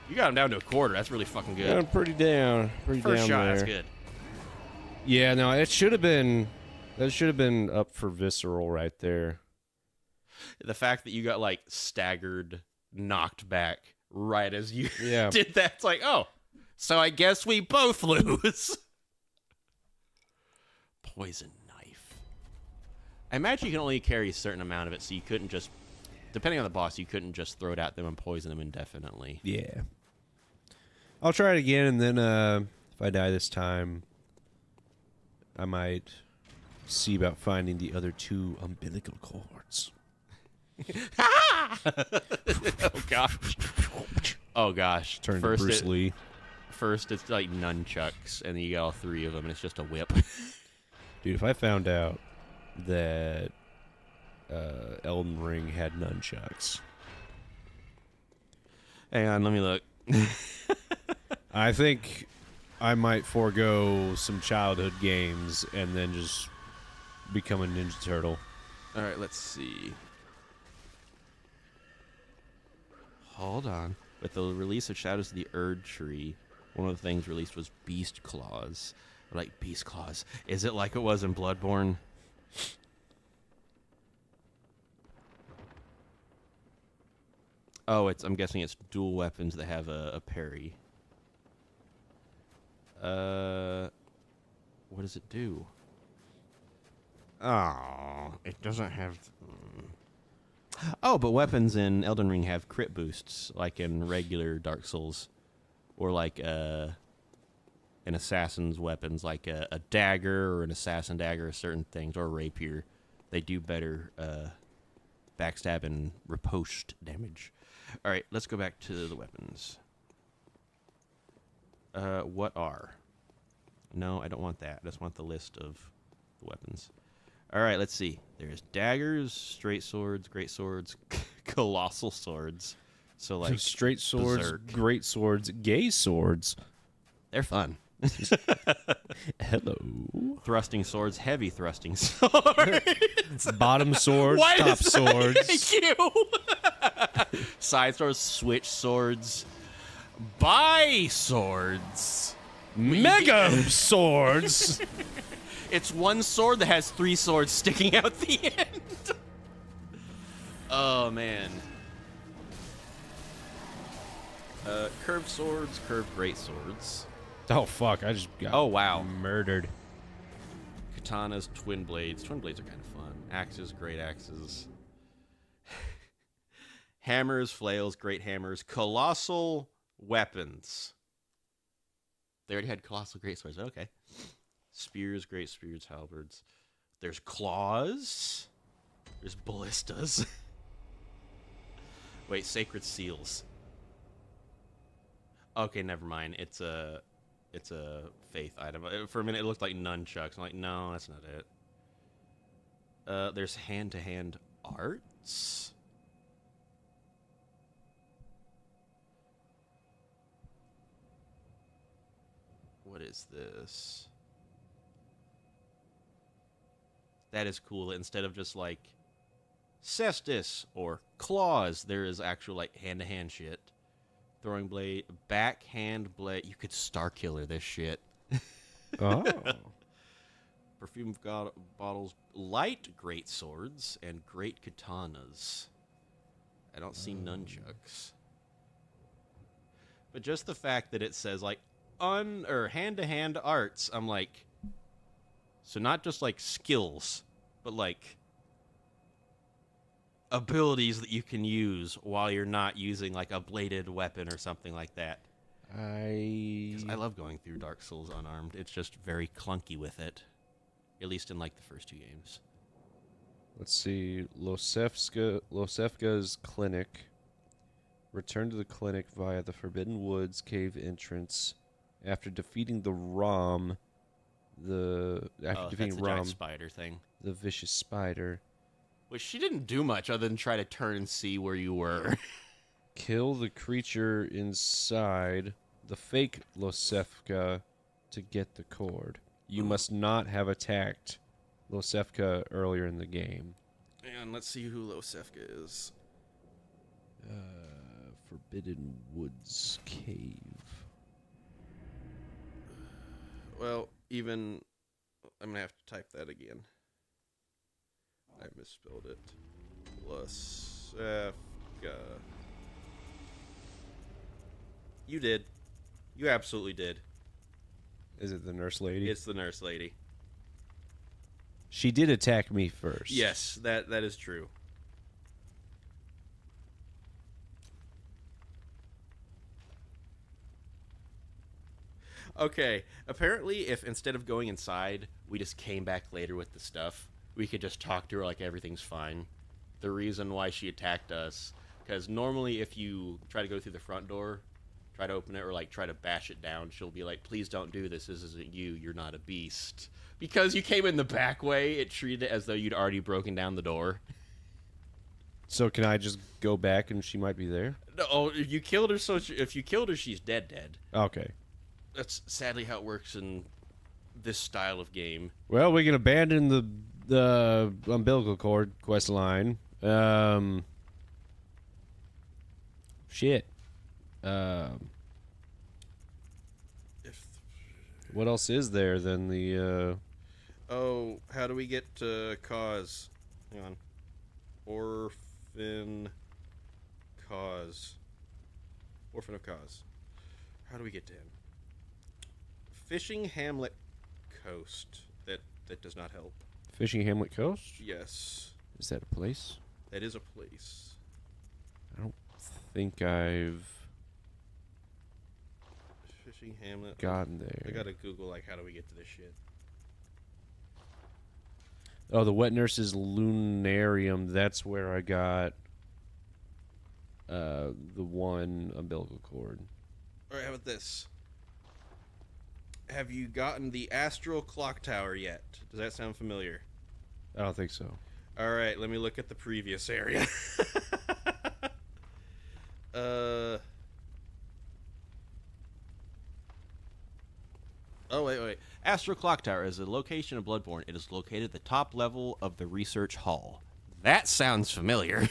You got him down to a quarter. That's really fucking good. I'm pretty down. Pretty First down shot, there. that's good. Yeah, no, it should have been... That should have been up for visceral right there. The fact that you got, like, staggered, knocked back right as you Yeah. did that, it's like, oh, so I guess we both lose. Poison knife. I imagine you can only carry a certain amount of it, so you couldn't just, depending on the boss, you couldn't just throw it at them and poison them indefinitely. Yeah. I'll try it again, and then if I die this time, I might see about finding the other 2 umbilical cords. Oh, gosh. Oh, gosh. Turn to Bruce Lee. First, it's like nunchucks, and then you got all 3 of them, and it's just a whip. Dude, if I found out that Elden Ring had nunchucks, Hang on, let me look. I think I might forego some childhood games and then just become a Ninja Turtle. All right, let's see. Hold on. With the release of Shadows of the Erd Tree, one of the things released was Beast Claws. Or like Beast Claws. Is it like it was in Bloodborne? Oh, I'm guessing it's dual weapons that have a parry. What does it do? Oh, it doesn't have... Oh, but weapons in Elden Ring have crit boosts, like in regular Dark Souls. Or like an assassin's weapons, like a dagger or an assassin dagger, or certain things, or a rapier. They do better backstab and riposte damage. All right, let's go back to the weapons. What are? No, I don't want that. I just want the list of the weapons. All right, let's see. There's daggers, straight swords, great swords, colossal swords. So like straight swords, berserk. great swords, gay swords. They're fun. Hello. Thrusting swords, heavy thrusting swords. Bottom swords, Why top does that swords. make you? Side swords, switch swords, bi swords, Mega swords. It's one sword that has 3 swords sticking out the end. Oh man. Curved swords, curved great swords. Oh fuck! I just got murdered. Katanas, twin blades. Twin blades are kind of fun. Axes, great axes. Hammers, flails, great hammers. Colossal weapons. They already had colossal great swords. Okay. Spears, great spears, halberds. There's claws. There's ballistas. Wait, sacred seals. Okay, never mind. It's a faith item. For a minute, it looked like nunchucks. I'm like, no, that's not it. There's hand-to-hand arts. What is this? That is cool. Instead of just like cestus or claws, there is actual like hand-to-hand shit. Throwing blade, backhand blade. You could Star Killer this shit. Oh. Perfume bottles, light great swords, and great katanas. I don't see nunchucks. But just the fact that it says like hand-to-hand arts, I'm like, so not just like skills, but like abilities that you can use while you're not using like a bladed weapon or something like that. Because I love going through Dark Souls unarmed. It's just very clunky with it. At least in like the first 2 games. Let's see. Losefka's clinic. Return to the clinic via the Forbidden Woods cave entrance after defeating the Rom. That's the giant spider thing. The vicious spider. Which she didn't do much other than try to turn and see where you were. Kill the creature inside the fake Losefka to get the cord. You must not have attacked Losefka earlier in the game. And let's see who Losefka is. Forbidden Woods Cave. Well, I'm gonna have to type that again. I misspelled it. Losefka. You did. You absolutely did. Is it the nurse lady? It's the nurse lady. She did attack me first. Yes, that is true. Okay, apparently if instead of going inside, we just came back later with the stuff, we could just talk to her like everything's fine. The reason why she attacked us, because normally if you try to go through the front door, try to open it or like try to bash it down, she'll be like, please don't do this isn't you, you're not a beast. Because you came in the back way, it treated it as though you'd already broken down the door. So can I just go back and she might be there? No, if you killed her, if you killed her, she's dead. Okay. That's sadly how it works in this style of game. Well, we can abandon the umbilical cord quest line. Shit. What else is there than the Oh, how do we get to Cause? Hang on. Orphan of Cause. How do we get to him? Fishing Hamlet Coast. That does not help. Fishing Hamlet Coast? Yes. Is that a place? That is a place. I don't think I've Fishing Hamlet. gotten there. I gotta Google like how do we get to this shit. Oh, the Wet Nurse's Lunarium. That's where I got the one umbilical cord. Alright, how about this? Have you gotten the Astral Clock Tower yet? Does that sound familiar? I don't think so. Alright, let me look at the previous area. Oh, wait. Astral Clock Tower is a location of Bloodborne. It is located at the top level of the research hall. That sounds familiar.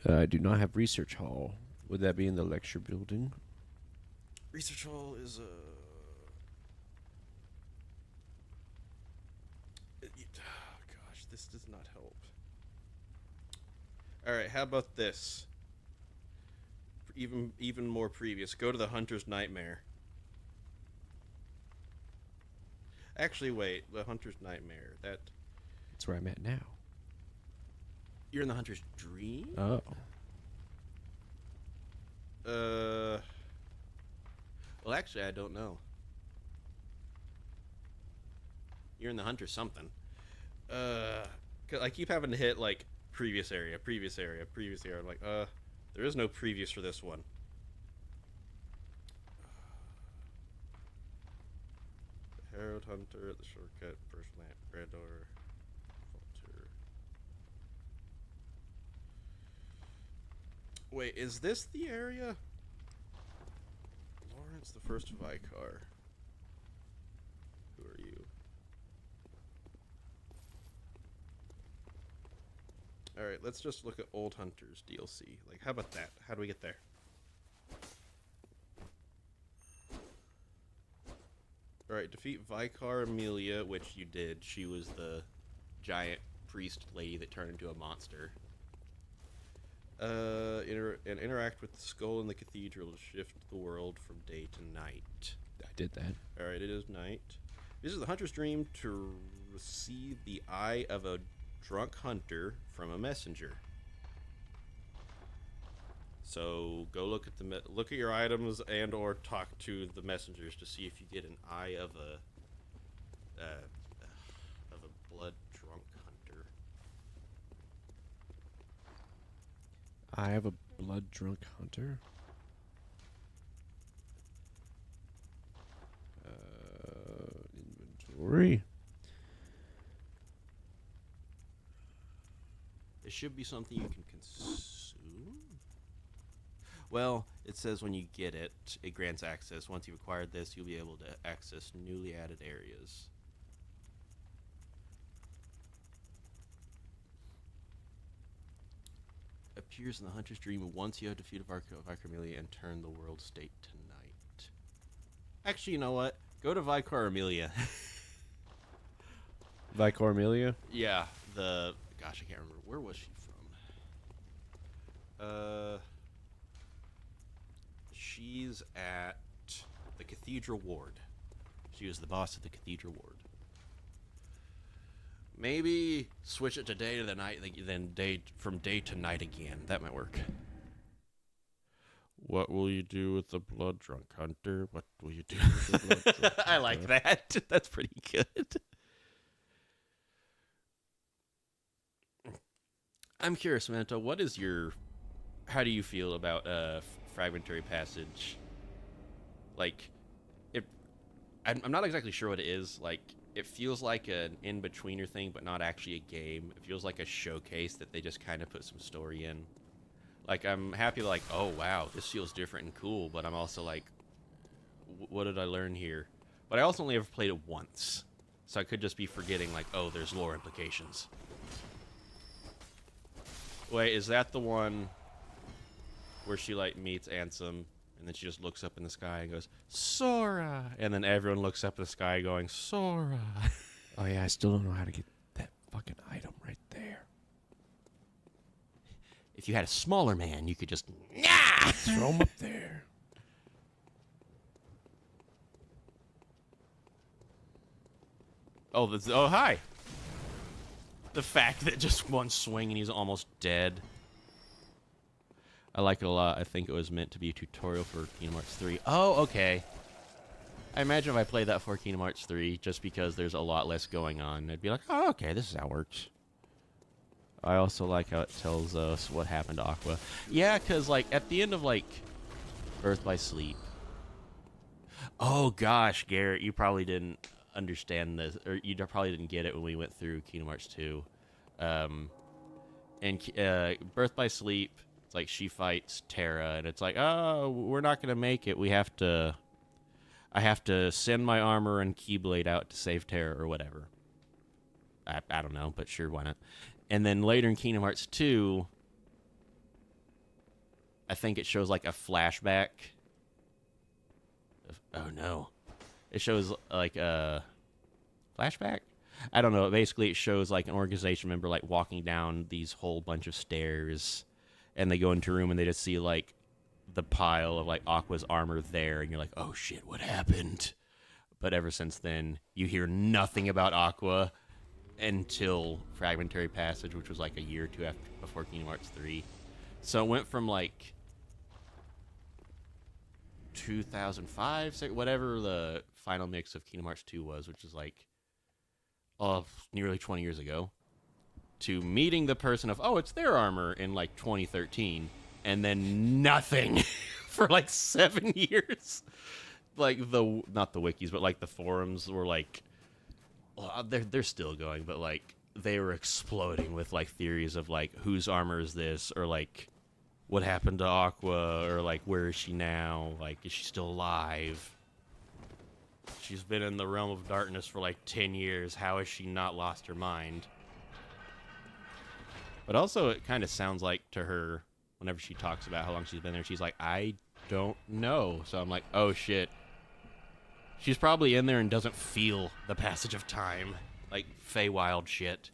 I do not have research hall. Would that be in the lecture building? Research hall is gosh, this does not help. Alright, how about this? Even more previous. Go to the Hunter's Nightmare. Actually, wait. The Hunter's Nightmare. That's where I'm at now. You're in the Hunter's Dream? Oh. Well, actually, I don't know. You're in the hunter something. 'Cause I keep having to hit like previous area, previous area, previous area. I'm like, there is no previous for this one. The Herald Hunter, the shortcut, first lamp, Grandor, Falter. Wait, is this the area? Lawrence, the first Vicar. Who are you? Alright, let's just look at Old Hunters DLC. Like, how about that? How do we get there? Alright, defeat Vicar Amelia, which you did. She was the giant priest lady that turned into a monster. And interact with the skull in the cathedral to shift the world from day to night. I did that. Alright, it is night. Visit the hunter's dream to receive the eye of a drunk hunter from a messenger. So go look at look at your items and or talk to the messengers to see if you get an eye of a blood drunk hunter. I have a blood drunk hunter. Inventory. It should be something you can consume. Well, it says when you get it, it grants access. Once you've acquired this, you'll be able to access newly added areas. Appears in the hunter's dream once you have defeated Vicar Amelia and turn the world state to night. Actually, you know what? Go to Vicar Amelia. Vicar Amelia? Yeah, gosh, I can't remember. Where was she from? She's at the Cathedral Ward. She was the boss of the Cathedral Ward. Maybe switch it to day to the night, then from day to night again. That might work. What will you do with the blood drunk hunter? What will you do with the blood drunk hunter? I like that. That's pretty good. I'm curious, Samantha, how do you feel about Fragmentary Passage? Like, I'm not exactly sure what it is. Like, it feels like an in-betweener thing, but not actually a game. It feels like a showcase that they just kind of put some story in. Like, I'm happy, like, oh, wow, this feels different and cool, but I'm also like, what did I learn here? But I also only ever played it once, so I could just be forgetting, like, oh, there's lore implications. Wait, is that the one where she, like, meets Ansem, and then she just looks up in the sky and goes, Sora! And then everyone looks up in the sky going, Sora! Oh, yeah, I still don't know how to get that fucking item right there. If you had a smaller man, you could just, throw him up there. Oh, hi! The fact that just one swing and he's almost dead. I like it a lot. I think it was meant to be a tutorial for Kingdom Hearts 3. Oh, okay. I imagine if I played that for Kingdom Hearts 3, just because there's a lot less going on, I'd be like, oh, okay, this is how it works. I also like how it tells us what happened to Aqua. Yeah, because, like, at the end of, like, Birth by Sleep. Oh, gosh, Garrett, you probably didn't understand this, or you probably didn't get it when we went through Kingdom Hearts 2. And Birth by Sleep, it's like she fights Terra, and it's like, oh, we're not going to make it. I have to send my armor and Keyblade out to save Terra or whatever. I don't know, but sure, why not? And then later in Kingdom Hearts 2, I think it shows like a flashback. Oh no. It shows like a flashback? I don't know. Basically, it shows like an organization member like walking down these whole bunch of stairs, and they go into a room and they just see like the pile of like Aqua's armor there, and you're like, oh shit, what happened? But ever since then, you hear nothing about Aqua until Fragmentary Passage, which was like a year or two before Kingdom Hearts 3. So it went from like 2005, whatever the final mix of Kingdom Hearts 2 was, which is like nearly 20 years ago, to meeting the person of, oh, it's their armor in like 2013, and then nothing for like 7 years. Like not the wikis, but like the forums were like, well, they're still going, but like they were exploding with like theories of like whose armor is this, or like what happened to Aqua, or like where is she now? Like, is she still alive? She's been in the realm of darkness for like 10 years. How has she not lost her mind? But also, it kind of sounds like to her, whenever she talks about how long she's been there, she's like, I don't know. So I'm like, oh shit. She's probably in there and doesn't feel the passage of time. Like, Feywild shit.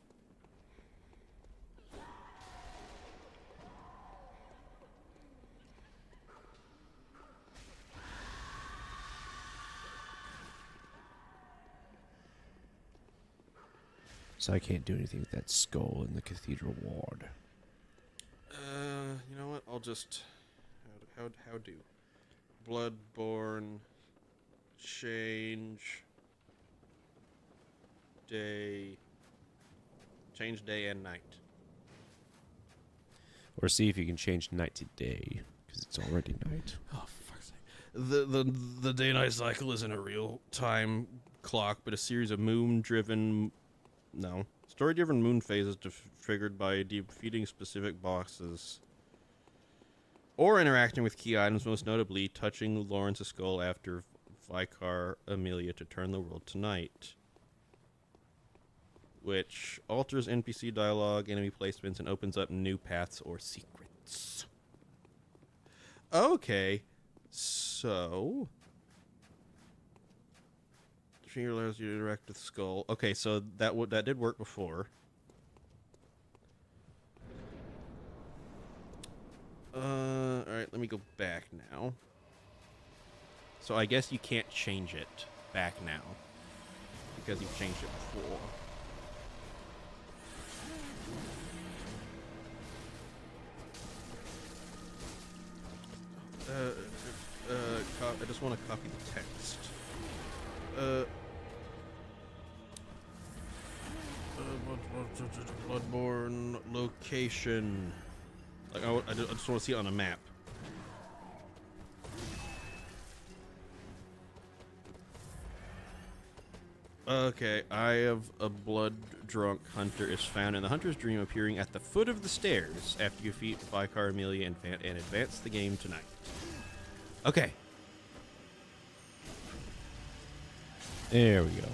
So I can't do anything with that skull in the cathedral ward. You know what? I'll just... How do? Bloodborne... Change... Day... Change day and night. Or see if you can change night to day, because it's already night. Oh, for fuck's sake. The day-night cycle isn't a real-time clock, but a series of moon-driven... No. Story-driven moon phases triggered by defeating specific bosses. Or interacting with key items, most notably touching Lawrence's skull after Vicar Amelia to turn the world to night. Which alters NPC dialogue, enemy placements, and opens up new paths or secrets. Okay. So... She allows you to interact with the skull. Okay, so that did work before. Alright, let me go back now. So I guess you can't change it back now, because you've changed it before. I just want to copy the text. Bloodborne location. Like I just want to see it on a map. Okay, Eye of a blood-drunk hunter is found in the hunter's dream, appearing at the foot of the stairs after you defeat Vicar Amelia and advance the game tonight. Okay. There we go.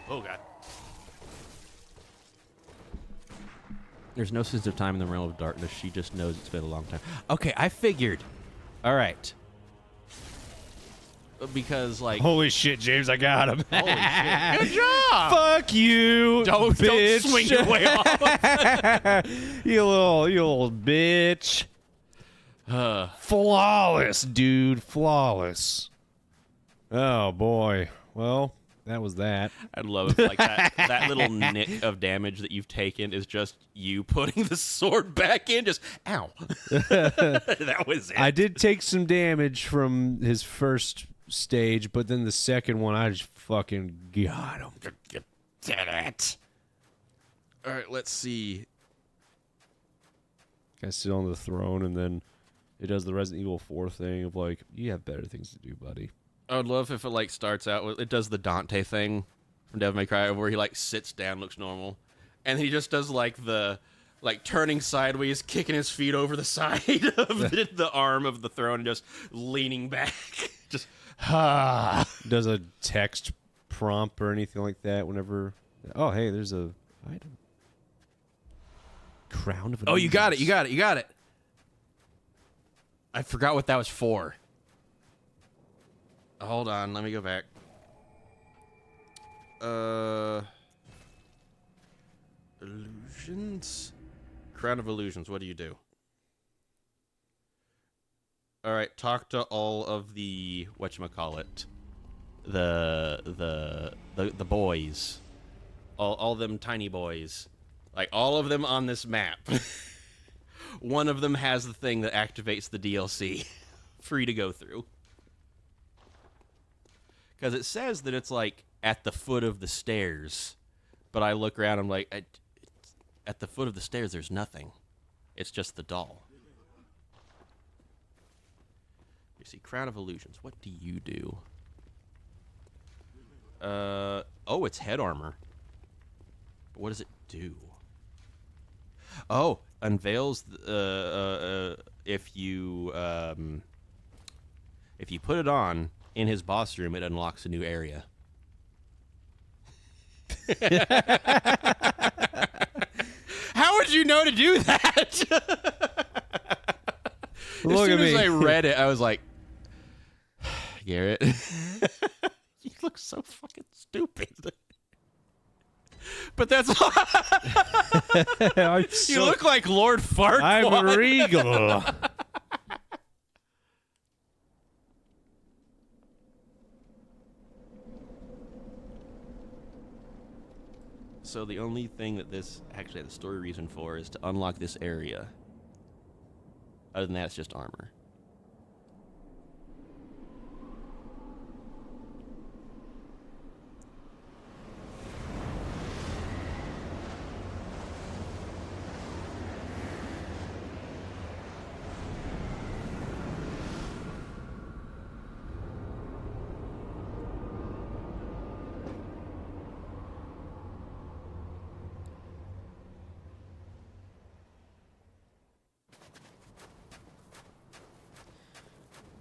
Oh, God. There's no sense of time in the realm of darkness. She just knows it's been a long time. Okay, I figured. All right. Because, like... Holy shit, James, I got him. Holy shit. Good job! Fuck you, Don't swing your way off. you little bitch. Flawless, dude. Flawless. Oh, boy. Well, that was that. I'd love if, like, that little nick of damage that you've taken is just you putting the sword back in. Just, ow. That was it. I did take some damage from his first stage, but then the second one, I just fucking got him. You did it. All right, let's see. I sit on the throne, and then it does the Resident Evil 4 thing of like, you have better things to do, buddy. I would love if it like starts out with, it does the Dante thing from Devil May Cry where he like sits down, looks normal, and he just does like the turning sideways, kicking his feet over the side of the arm of the throne and just leaning back. Just Does a text prompt or anything like that whenever, oh hey, there's a item. Crown of Oh, you got it. I forgot what that was for. Hold on, let me go back. Illusions? Crown of Illusions, what do you do? Alright, talk to all of the whatchamacallit. The boys. All them tiny boys. Like, all of them on this map. One of them has the thing that activates the DLC. Free to go through. Because it says that it's, like, at the foot of the stairs. But I look around, I'm like, at the foot of the stairs, there's nothing. It's just the doll. You see, Crown of Illusions. What do you do? Oh, it's head armor. What does it do? Oh, unveils if you put it on in his boss room, it unlocks a new area. How would you know to do that? Look as soon at as me. I read it, I was like, Garrett, you look so fucking stupid. But that's you look like Lord Farquaad. I'm regal. So the only thing that this actually had the story reason for is to unlock this area. Other than that, it's just armor.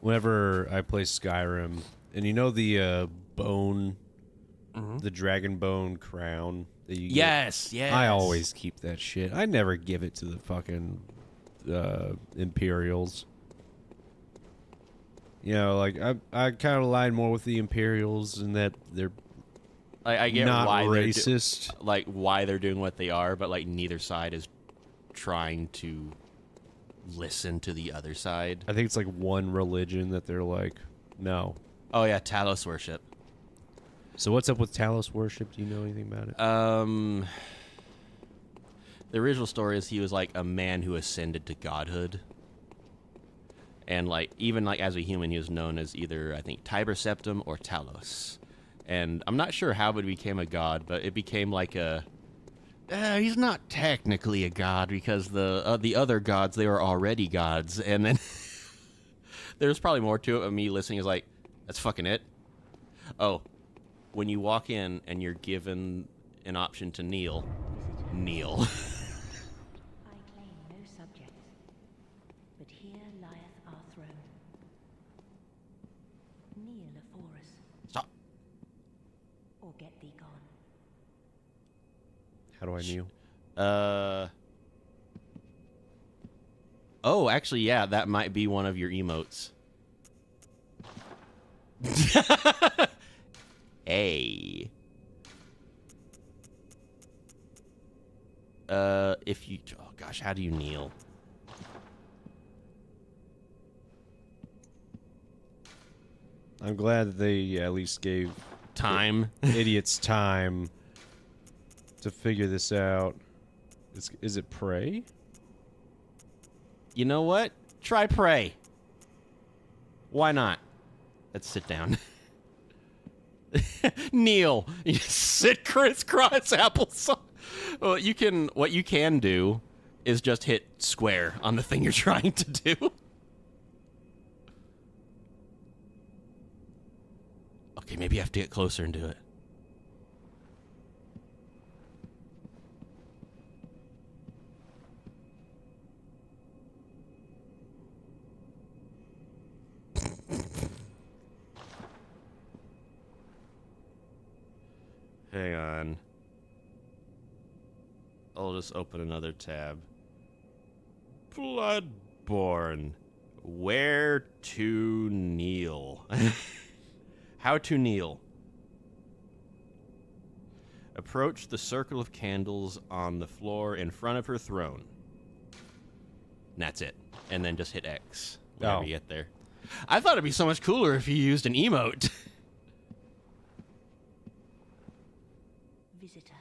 Whenever I play Skyrim, and you know the bone, the dragon bone crown that you Yes, get? yes. I always keep that shit. I never give it to the fucking Imperials. You know, like I kind of align more with the Imperials in that they're I get not why racist. like why they're doing what they are, but like neither side is trying to listen to the other side. I think it's like one religion that they're like, no. Oh yeah, Talos worship. So what's up with Talos worship? Do you know anything about it? The original story is he was like a man who ascended to godhood. And like even like as a human he was known as either I think Tiber Septim or Talos. And I'm not sure how it became a god, but it became like a he's not technically a god because the other gods, they were already gods. And then there's probably more to it, but me listening is like, that's fucking it. Oh, when you walk in and you're given an option to kneel, kneel. I claim no subjects, but here lieth our throne. Kneel afore us, Stop. or get thee gone. How do I kneel? Oh, actually, yeah, that might be one of your emotes. Hey. If you... Oh, gosh, how do you kneel? I'm glad that they at least gave Time. idiots time to figure this out. Is it pray? You know what? Try pray. Why not? Let's sit down. Kneel. You sit crisscross applesauce. Well, what you can do is just hit square on the thing you're trying to do. Okay, maybe I have to get closer and do it. Hang on. I'll just open another tab. Bloodborne. Where to kneel. How to kneel. Approach the circle of candles on the floor in front of her throne. And that's it. And then just hit X whenever you get there. I thought it'd be so much cooler if you used an emote. Visitor,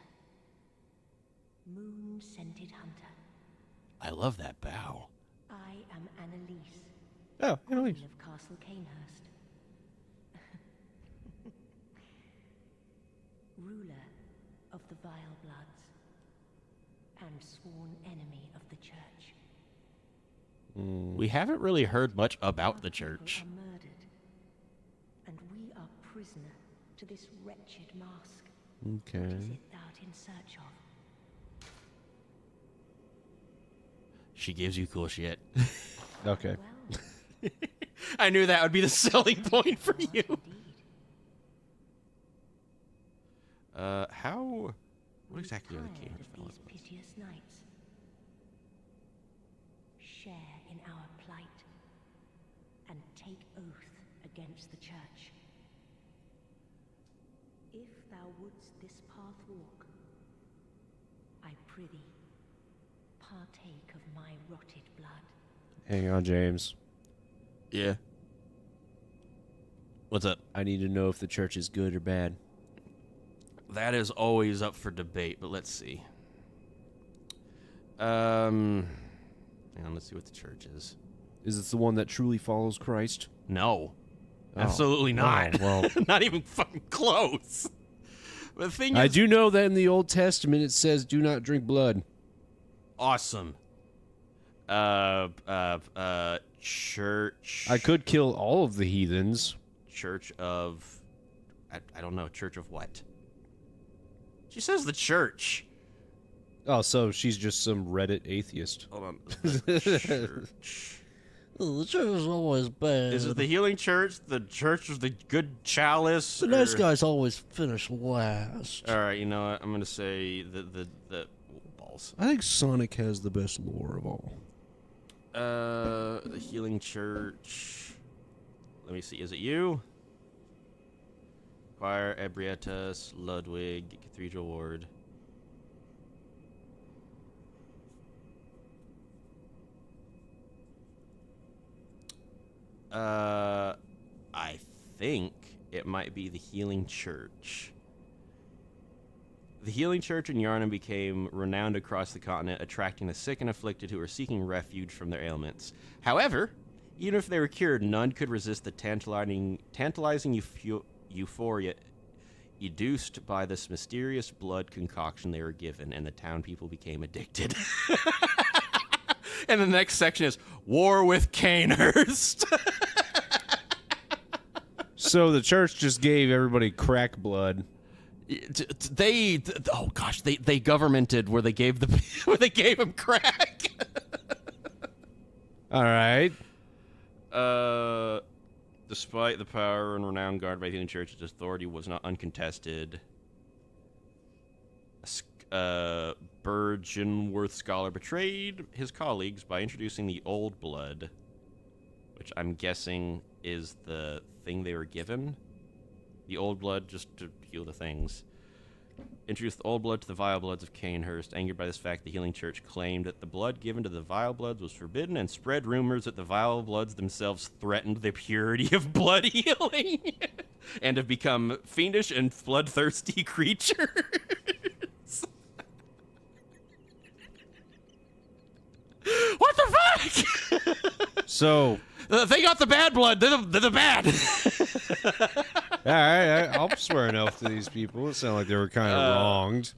move moon-scented hunter. I love that bow. I am Annalise, Oh, Queen of Castle Canehurst. Ruler of the Vile Bloods, and sworn enemy of the Church. We haven't really heard much about Our the people church. are murdered, and we are prisoner to this wretched mask. What is Okay. it thou'rt in search of? She gives you cool shit. Okay. Well, I knew that would be the selling point for much you. indeed. How? What We exactly are the tired Canehurst of fellows? these piteous nights. Share in our plight, and take oath against the Church. If thou wouldst this path walk, I prithee, partake of my rotted blood. Hang on, James. Yeah. What's up? I need to know if the church is good or bad. That is always up for debate, but let's see. Hang on, let's see what the church is. Is it the one that truly follows Christ? No. Oh. Absolutely not. Oh, well. Not even fucking close. But the thing I is, do know that in the Old Testament it says, "Do not drink blood." awesome. Church. I could kill all of the heathens. Church of. I don't know. Church of what? She says the church. Oh, so she's just some Reddit atheist. Hold on. The church. The church is always bad. Is it the healing church? The church of the good chalice? The nice or- guys always finish last. All right, you know what? I'm gonna say the balls. I think Sonic has the best lore of all. The healing church. Let me see. Is it you? Choir, Ebrietas, Ludwig, Cathedral Ward. I think it might be the Healing Church. The Healing Church in Yarnum became renowned across the continent, attracting the sick and afflicted who were seeking refuge from their ailments. However, even if they were cured, none could resist the tantalizing euphoria induced by this mysterious blood concoction they were given, and the town people became addicted. And the next section is War with Canehurst. So the church just gave everybody crack blood. They governmented where they gave him crack. All right. Despite the power and renown guarded by the healing church, its authority was not uncontested. Bergenworth scholar betrayed his colleagues by introducing the old blood, which I'm guessing is the thing they were given. The old blood just to heal the things. Introduced the old blood to the vile bloods of Canehurst. Angered by this fact, the healing church claimed that the blood given to the vile bloods was forbidden and spread rumors that the vile bloods themselves threatened the purity of blood healing and have become fiendish and bloodthirsty creatures. What the fuck? So, They got the bad blood. They're the bad. all right, I'll swear an oath to these people. It sounded like they were kind of wronged.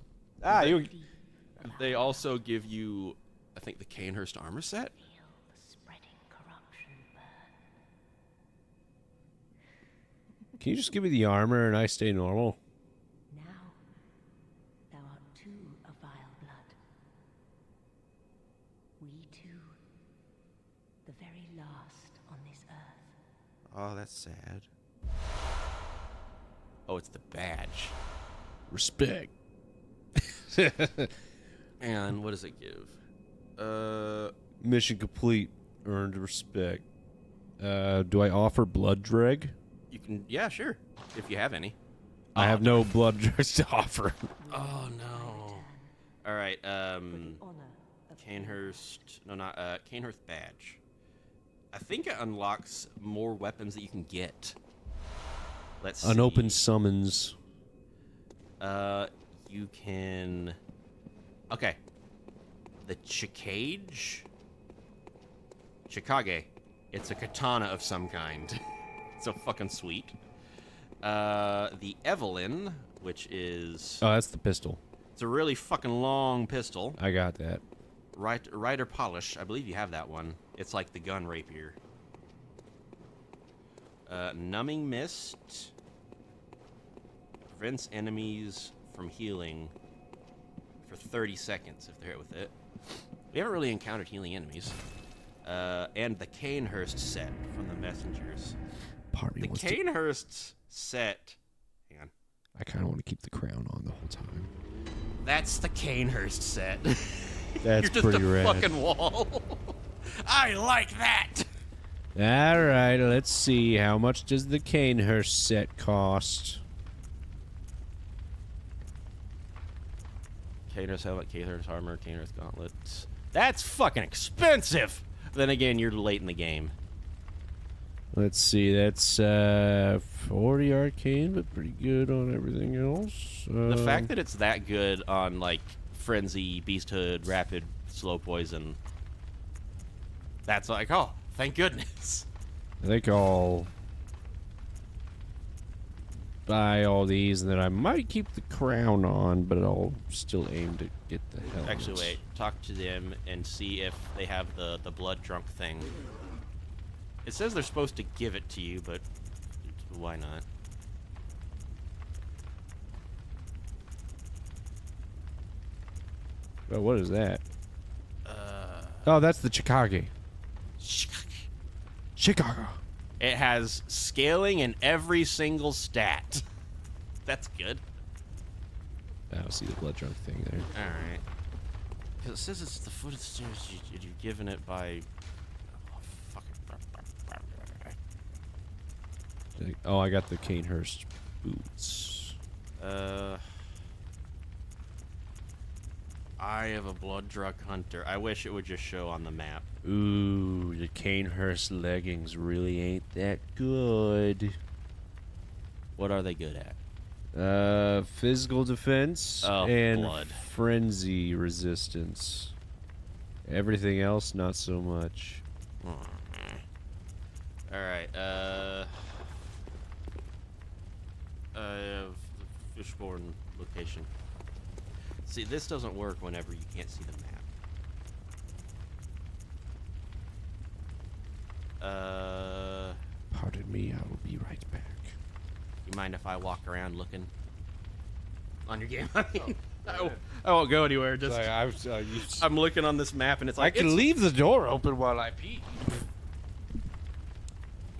They also give you, I think, the Canehurst armor set. Feel the spreading corruption burn. Can you just give me the armor and I stay normal? Now, thou art too a vile blood. We two, the very last on this earth. Oh, that's sad. Oh, it's the badge. Respect. And what does it give? Mission complete. Earned respect. Do I offer blood dreg? You can, yeah, sure, if you have any. I have no blood dregs to offer. Oh no. All right, Honor of Canehurst. No, not Canehurst badge. I think it unlocks more weapons that you can get. Let's see. Unopened summons. You can. Okay, the Chikage? Chikage. It's a katana of some kind. So fucking sweet. The Evelyn, which is... Oh, that's the pistol. It's a really fucking long pistol. I got that. Rider Polish. I believe you have that one. It's like the gun rapier. Numbing Mist. Prevents enemies from healing for 30 seconds if they're hit with it. We haven't really encountered healing enemies. And the Canehurst set from the Messengers. Part of me The wants to- Canehurst set... Hang on. I kind of want to keep the crown on the whole time. That's the Canehurst set. That's You're just pretty a rad. fucking wall. I like that. All right, let's see. How much does the Canehurst set cost? Canehurst helmet, Canehurst armor, Canehurst gauntlets. That's fucking expensive. Then again, you're late in the game. Let's see. That's 40 arcane, but pretty good on everything else. The fact that it's that good on like Frenzy, Beasthood, Rapid, Slow Poison. That's like, oh, thank goodness. I think I'll buy all these, and then I might keep the crown on, but I'll still aim to get the helmet. Actually, wait. Talk to them and see if they have the blood drunk thing. It says they're supposed to give it to you, but why not? But what is that? Oh, that's the Chicago. Chicago. It has scaling in every single stat. That's good. I see the blood drunk thing there. Alright. Because it says it's the foot of the stairs. You're given it by... Oh, fuck it. Oh, I got the Canehurst boots. Eye of a blood drunk hunter. I wish it would just show on the map. Ooh, the Canehurst leggings really ain't that good. What are they good at? Physical defense and blood. frenzy resistance. Everything else, not so much. Alright, I have the Fishborn location. See, this doesn't work whenever you can't see the map. Pardon me, I will be right back. You mind if I walk around looking on your game? I mean, I won't go anywhere. Just I'm looking on this map, and it's like I can leave the door open while I pee.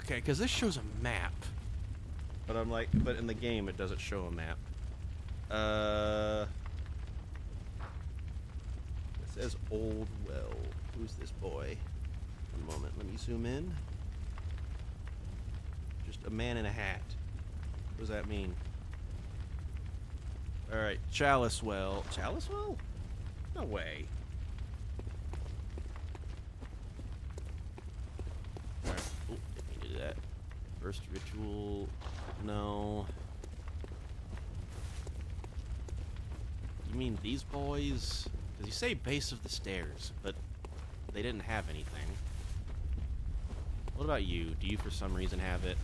Okay, because this shows a map, but I'm like, but in the game it doesn't show a map. It says Old Well. Who's this boy? One moment, let me zoom in. Just a man in a hat. What does that mean? Alright, Chalice Well. Chalice Well? No way. Alright, oh, didn't mean to do that. First ritual, no. You mean these boys? Because you say base of the stairs, but they didn't have anything. What about you? Do you for some reason have it?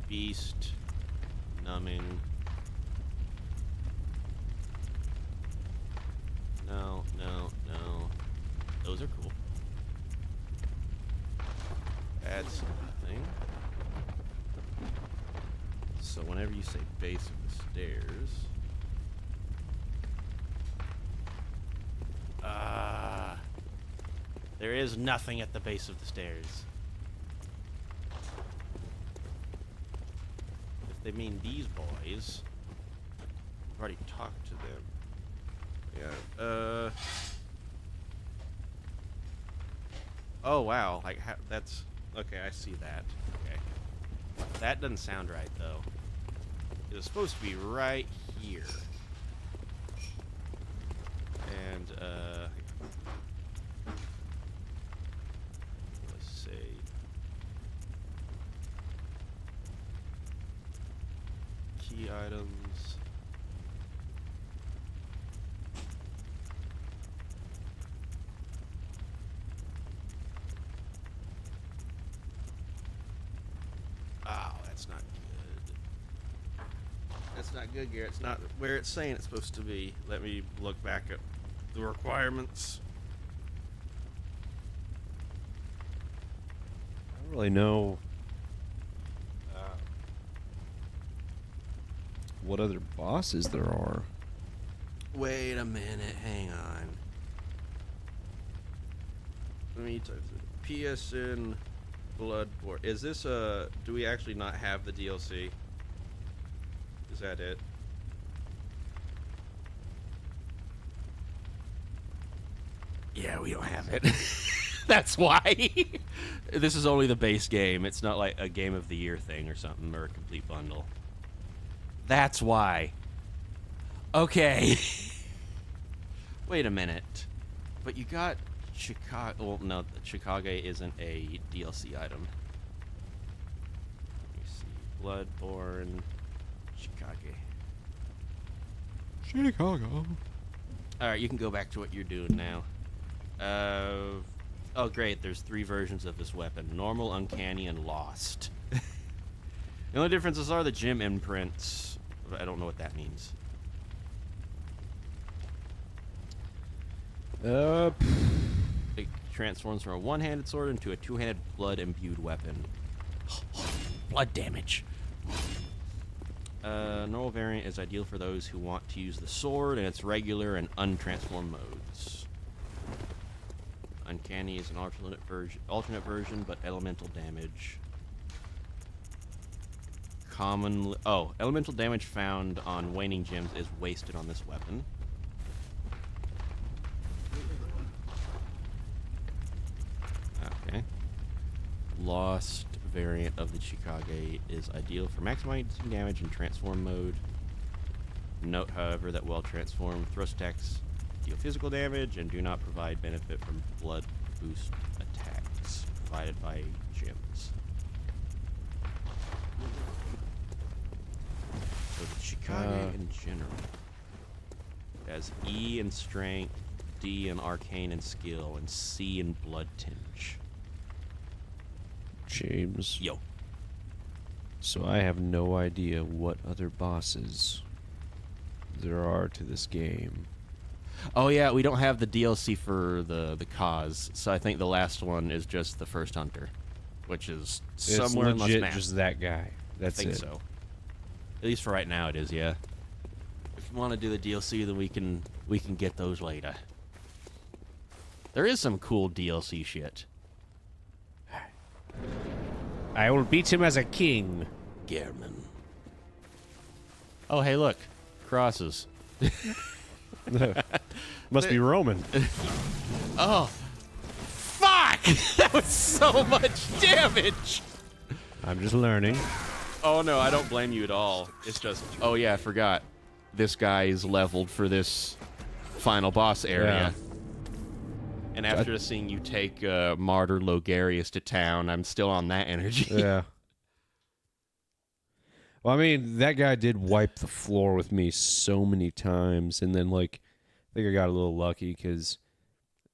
Beast, numbing. No, no, no. Those are cool. Adds nothing. So whenever you say base of the stairs... there is nothing at the base of the stairs. If they mean these boys, I've already talked to them. Yeah. Oh wow! Like that's okay. I see that. Okay. That doesn't sound right though. It was supposed to be right here. And let's see. Key items. not good, Garrett. It's not where it's saying it's supposed to be. Let me look back at the requirements. I don't really know what other bosses there are. Wait a minute. Hang on. Let me type this. PSN Bloodborne. Is this a... Do we actually not have the DLC? Is that it? Yeah, we don't have it. That's why. This is only the base game. It's not like a Game of the Year thing or something, or a complete bundle. That's why. Okay. Wait a minute. But you got Chicago... Well, no, Chicago isn't a DLC item. Let me see. Bloodborne... Chicago. Alright, you can go back to what you're doing now. Oh great, there's 3 versions of this weapon. Normal, Uncanny, and Lost. The only differences are the gem imprints. I don't know what that means. It transforms from a one-handed sword into a two-handed blood-imbued weapon. Blood damage. Normal variant is ideal for those who want to use the sword in its regular and untransformed modes. Uncanny is an alternate version, but elemental damage. Elemental damage found on waning gems is wasted on this weapon. Okay. Lost variant of the Chicago is ideal for maximizing damage in transform mode. Note, however, that well transformed thrust attacks deal physical damage and do not provide benefit from blood boost attacks provided by gems. So the Chicago in general has E in strength, D in arcane and skill, and C in blood tinge. James. Yo. So I have no idea what other bosses there are to this game. Oh yeah, we don't have the DLC for the cause, so I think the last one is just the first hunter, which is somewhere it's in legit the map. just that guy. That's I think it. so. At least for right now, it is. Yeah. If you want to do the DLC, then we can get those later. There is some cool DLC shit. I will beat him as a king. Gehrman. Oh hey, look, crosses. Must be Roman. Oh, fuck! That was so much damage. I'm just learning. Oh no, I don't blame you at all. It's just, oh yeah, I forgot. This guy is leveled for this final boss area. Yeah. And after seeing you take Martyr Logarius to town, I'm still on that energy. Yeah. Well, I mean, that guy did wipe the floor with me so many times, and then, like, I think I got a little lucky, because,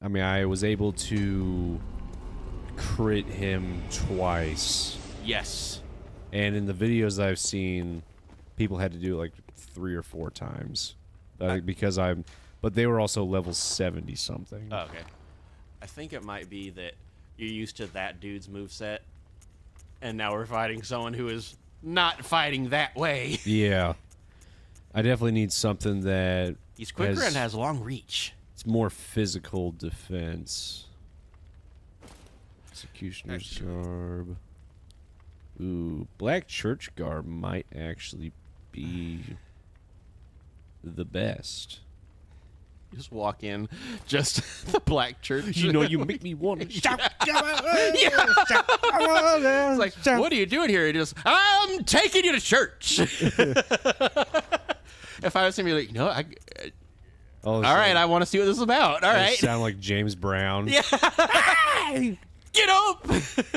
I mean, I was able to crit him twice. Yes. And in the videos I've seen, people had to do it, like, 3 or 4 times. Because but they were also level 70-something. Oh, okay. I think it might be that you're used to that dude's moveset, and now we're fighting someone who is not fighting that way. Yeah. I definitely need something that... He's quicker and has long reach. It's more physical defense. Executioner's Garb. Ooh, Black Church Garb might actually be the best. You just walk in, just the Black Church. You know, you make me want to shout. It's like, what are you doing here? And just, I'm taking you to church. If I was to be like, no, all right, I want to see what this is about. All right. Sound like James Brown. Yeah. Get up.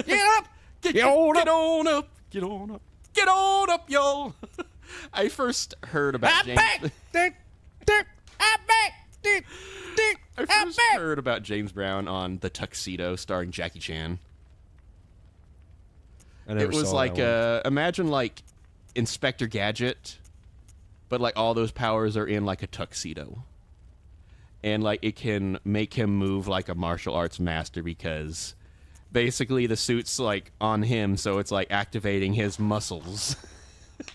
Get up. Get on up. Get on up. Get on up, y'all. I first heard about James. I first heard about James Brown on The Tuxedo, starring Jackie Chan. I never It was saw like that one. imagine like Inspector Gadget, but like all those powers are in like a tuxedo. And like it can make him move like a martial arts master because basically the suit's like on him, so it's like activating his muscles.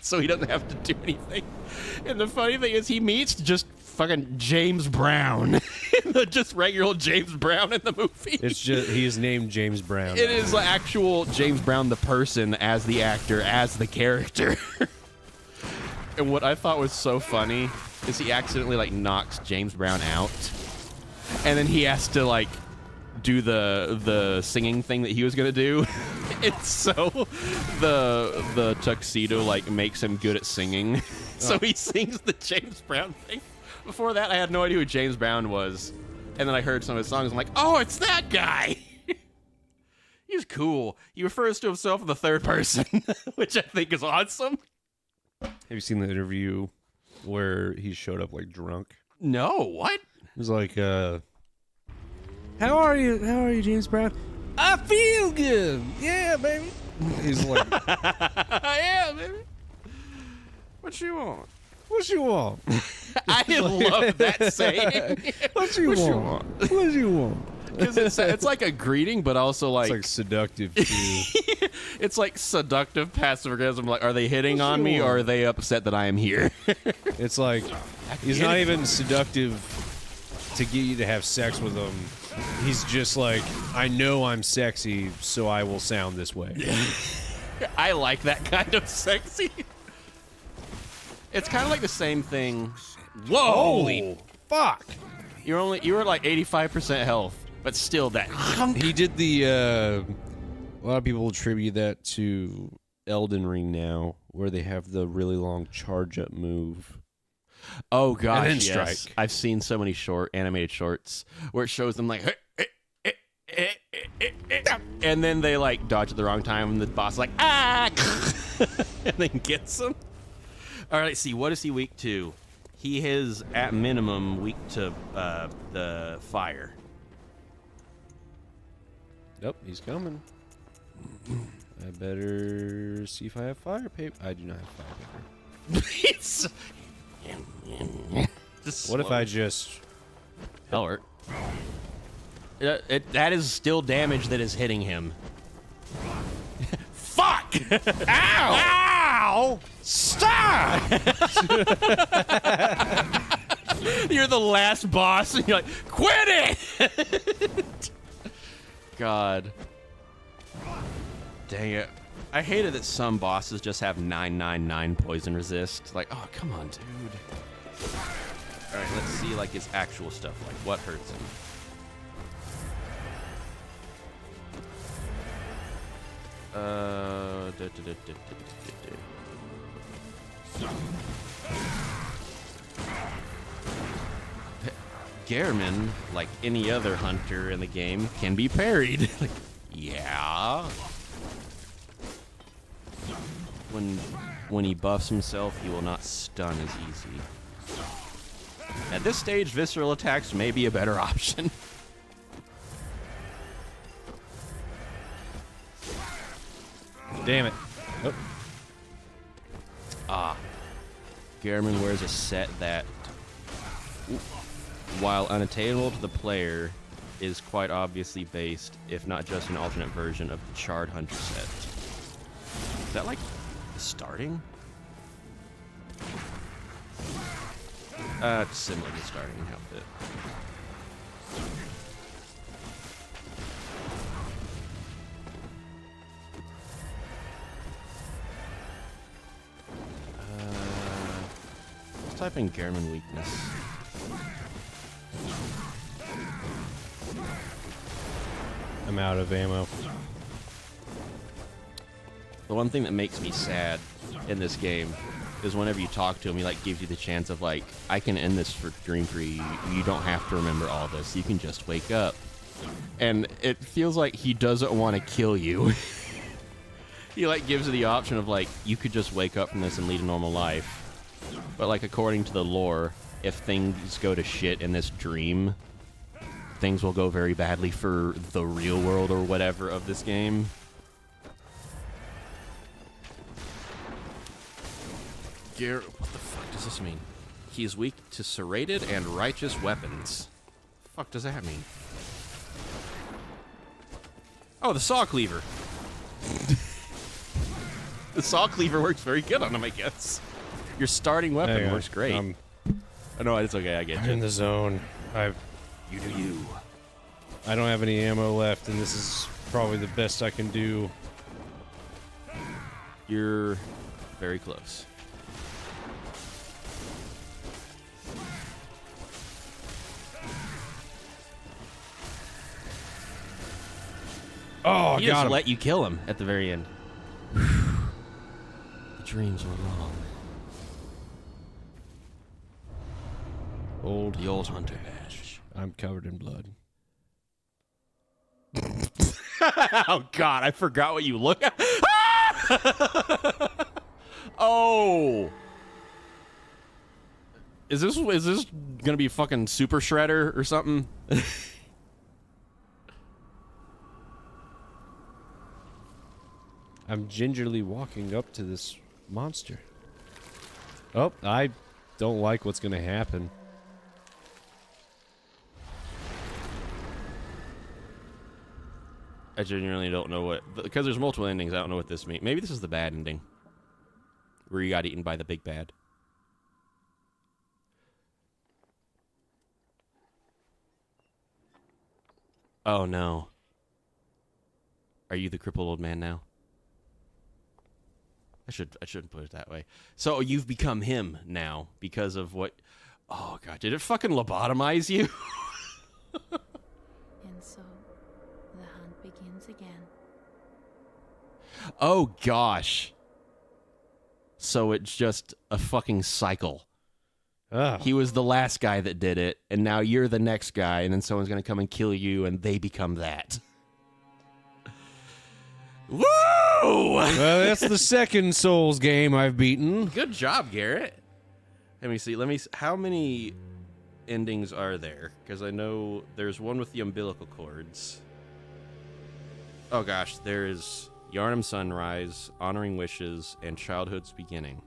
So he doesn't have to do anything. And the funny thing is he meets just fucking James Brown. Just regular old James Brown in the movie. It's just he is named James Brown. It is like actual James Brown the person as the actor, as the character. And what I thought was so funny is he accidentally like knocks James Brown out. And then he has to like do the singing thing that he was gonna do. It's so the tuxedo like makes him good at singing. So he sings the James Brown thing. Before that, I had no idea who James Brown was, and then I heard some of his songs. I'm like, oh, it's that guy. He's cool. He refers to himself in the third person, which I think is awesome. Have you seen the interview where he showed up like drunk? No, what? It was like, how are you? How are you, James Brown? I feel good. Yeah, baby. He's like, yeah, baby. What you want? what you want? I love that saying. What you want? What you want? Because it's like a greeting, but also like... It's like seductive, too. It's like seductive passive aggressive. Like, are they hitting What on you me, or want? are they upset that I am here? It's like, he's not even seductive to get you to have sex with him. He's just like, I know I'm sexy, so I will sound this way. I like that kind of sexy. It's kind of like the same thing. Whoa! Holy fuck! You were at like 85% health, but still that. He did the, a lot of people attribute that to Elden Ring now, where they have the really long charge-up move. Oh gosh, And then yes. strike. I've seen so many animated shorts where it shows them like, and then they like dodge at the wrong time, and the boss is like, ah, and then gets them. All right, let's see, what is he weak to? He is at minimum weak to the fire. Nope, he's coming. I better see if I have fire paper. I do not have fire paper. It's just What if slow. I just... That'll work. That is still damage that is hitting him. Fuck! Ow! Ow! Stop! You're the last boss, and you're like, quit it! God. Dang it. I hated that some bosses just have 999 poison resist. Like, oh, come on, dude. Alright, let's see, like, his actual stuff. Like, what hurts him? Garrett, like any other hunter in the game, can be parried. Like, yeah. When he buffs himself, he will not stun as easy. At this stage, visceral attacks may be a better option. Damn it. Oh. Ah. Garrett wears a set that, while unattainable to the player, is quite obviously based, if not just an alternate version, of the Charred Hunter set. Is that like starting? It's similar to starting outfit. Let's type in Garrett weakness. I'm out of ammo. The one thing that makes me sad in this game is whenever you talk to him, he like gives you the chance of like, I can end this dream for you. You don't have to remember all this. You can just wake up. And it feels like he doesn't want to kill you. He like gives you the option of like, you could just wake up from this and lead a normal life. But like according to the lore, if things go to shit in this dream, things will go very badly for the real world or whatever of this game. Garrett, what the fuck does this mean? He is weak to serrated and righteous weapons. The fuck does that mean? Oh, the saw cleaver. The saw cleaver works very good on him, I guess. Your starting weapon works great. Oh, no, it's okay. I get I'm you. in the zone. You do you. I don't have any ammo left, and this is probably the best I can do. You're very close. Oh, He got just him. let you kill him at the very end. The dreams were wrong. The old hunter badge. I'm covered in blood. Oh God, I forgot what you look at. Oh. Is this gonna be fucking Super Shredder or something? I'm gingerly walking up to this monster. Oh, I don't like what's gonna happen. I genuinely don't know what, because there's multiple endings. I don't know what this means. Maybe this is the bad ending, where you got eaten by the big bad. Oh no. Are you the crippled old man now? I shouldn't put it that way. So you've become him now because of what? Oh God, did it fucking lobotomize you? And so, the hunt begins again. Oh gosh. So it's just a fucking cycle. Ah, He was the last guy that did it, and now you're the next guy, and then someone's gonna come and kill you, and they become that. Woo! well, that's the second Souls game I've beaten. Good job, Garrett. Let me see. How many endings are there? Because I know there's one with the umbilical cords. Oh gosh, there is Yarnum Sunrise, Honoring Wishes, and Childhood's Beginning.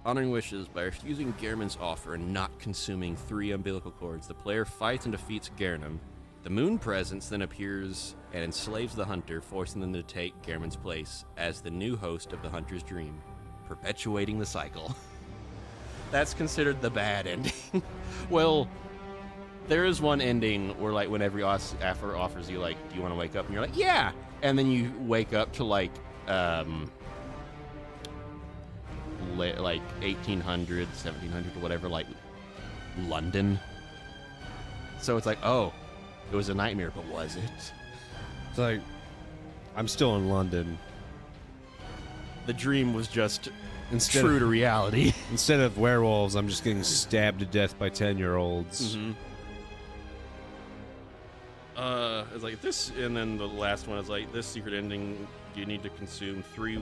Honoring Wishes, by refusing Gehrman's offer and not consuming 3 umbilical cords, the player fights and defeats Gehrman. The Moon Presence then appears and enslaves the Hunter, forcing them to take Gehrman's place as the new host of the Hunter's dream, perpetuating the cycle. That's considered the bad ending. Well, there is one ending where, like, when every offer offers you, like, do you want to wake up? And you're like, yeah! And then you wake up to, like 1800, 1700 or whatever, like London. So it's like, oh, it was a nightmare, but was it? It's like, I'm still in London. The dream was just Instead true of, to reality. Instead of werewolves, I'm just getting stabbed to death by 10-year-olds. Mm-hmm. It's like this, and then the last one is like, this secret ending, you need to consume three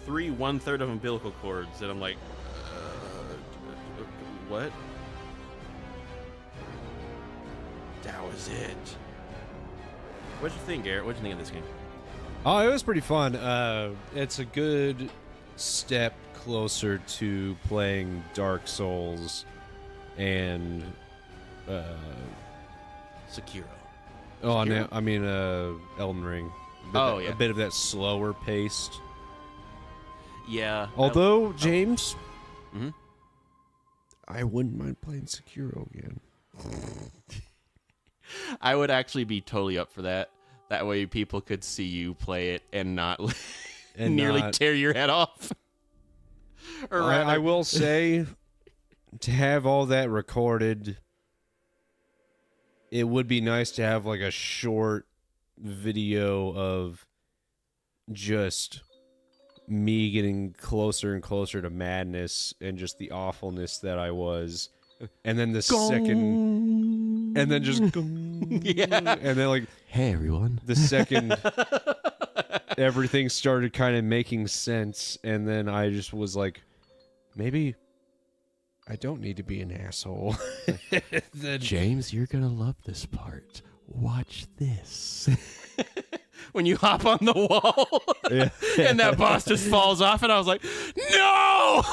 1/3 of umbilical cords, and I'm like, what? That was it. What'd you think, Garrett? What'd you think of this game? Oh, it was pretty fun. It's a good step closer to playing Dark Souls and Sekiro. oh, Sekiro? no, I mean Elden Ring. Oh, yeah. A bit of that slower paced. Yeah. Although, James, Mhm. I wouldn't mind playing Sekiro again. I would actually be totally up for that. That way people could see you play it and not And nearly not- tear your head off. Or I rather, will say, to have all that recorded, it would be nice to have like a short video of just me getting closer and closer to madness and just the awfulness that I was. And then the second, and then just, Yeah. and then like hey everyone. the second everything started kind of making sense, and then I just was like, maybe I don't need to be an asshole. Then James, you're gonna love this part. watch this. When you hop on the wall Yeah. and that boss just falls off, and I was like, no!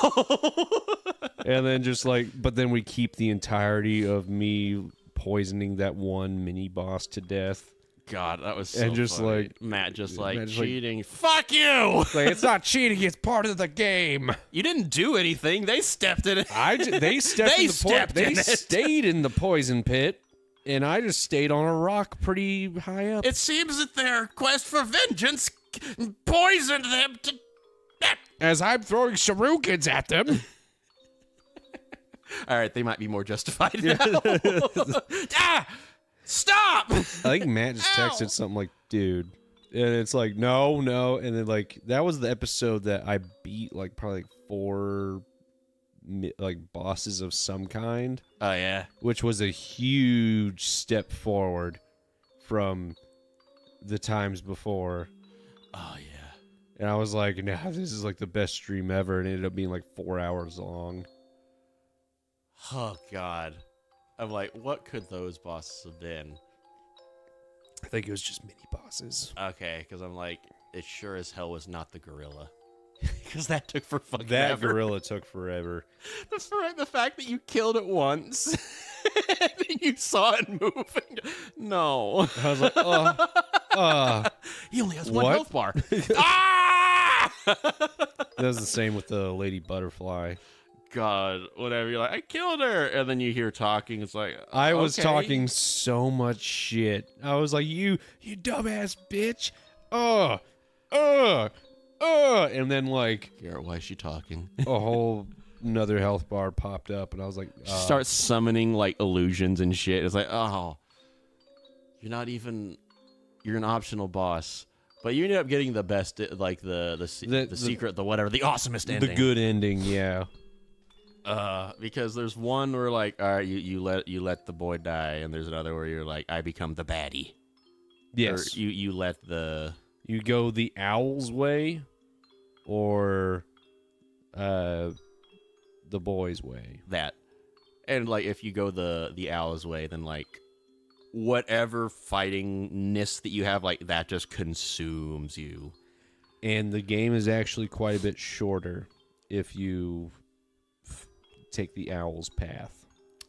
And then just like, but then we keep the entirety of me poisoning that one mini boss to death. God, that was so And just funny. like- Matt just like Matt just like- cheating. Fuck you! Like, it's not cheating, it's part of the game. You didn't do anything. They stepped in it. They stepped They in the stepped They in it. stayed in the poison pit, and I just stayed on a rock pretty high up. It seems that their quest for vengeance poisoned them to death. As I'm throwing shurikens at them. All right, they might be more justified now. Ah! Stop! I think Matt just texted something like, dude. And it's like, no. And then, like, that was the episode that I beat, like, probably like 4, like, bosses of some kind, Oh, yeah. which was a huge step forward from the times before. Oh, yeah. And I was like, nah, this is, like, the best stream ever. And it ended up being, like, 4 hours long. Oh, God. I'm like, what could those bosses have been? I think it was just mini bosses. Okay, because I'm like, it sure as hell was not the gorilla. Because that took for fucking That ever. gorilla took forever. The fact that you killed it once, and then you saw it moving. No. I was like, He only has one What? health bar. Ah! that was the same with the lady butterfly. God, whatever. You're like, I killed her. And then you hear talking. It's like, I was okay. talking so much shit. I was like, you dumbass bitch. And then, like, Garrett, why is she talking? a whole another health bar popped up, and I was like, She starts summoning, like, illusions and shit. It's like, oh, you're an optional boss. But you ended up getting the best, like, the secret, the whatever, the awesomest ending. the good ending, yeah. Because there's one where, like, all right, you let the boy die, and there's another where you're like, I become the baddie. Yes. Or you let the... You go the owl's way, or the boy's way. that. And, like, if you go the owl's way, then, like, whatever fightingness that you have, like, that just consumes you. And the game is actually quite a bit shorter if you take the owl's path.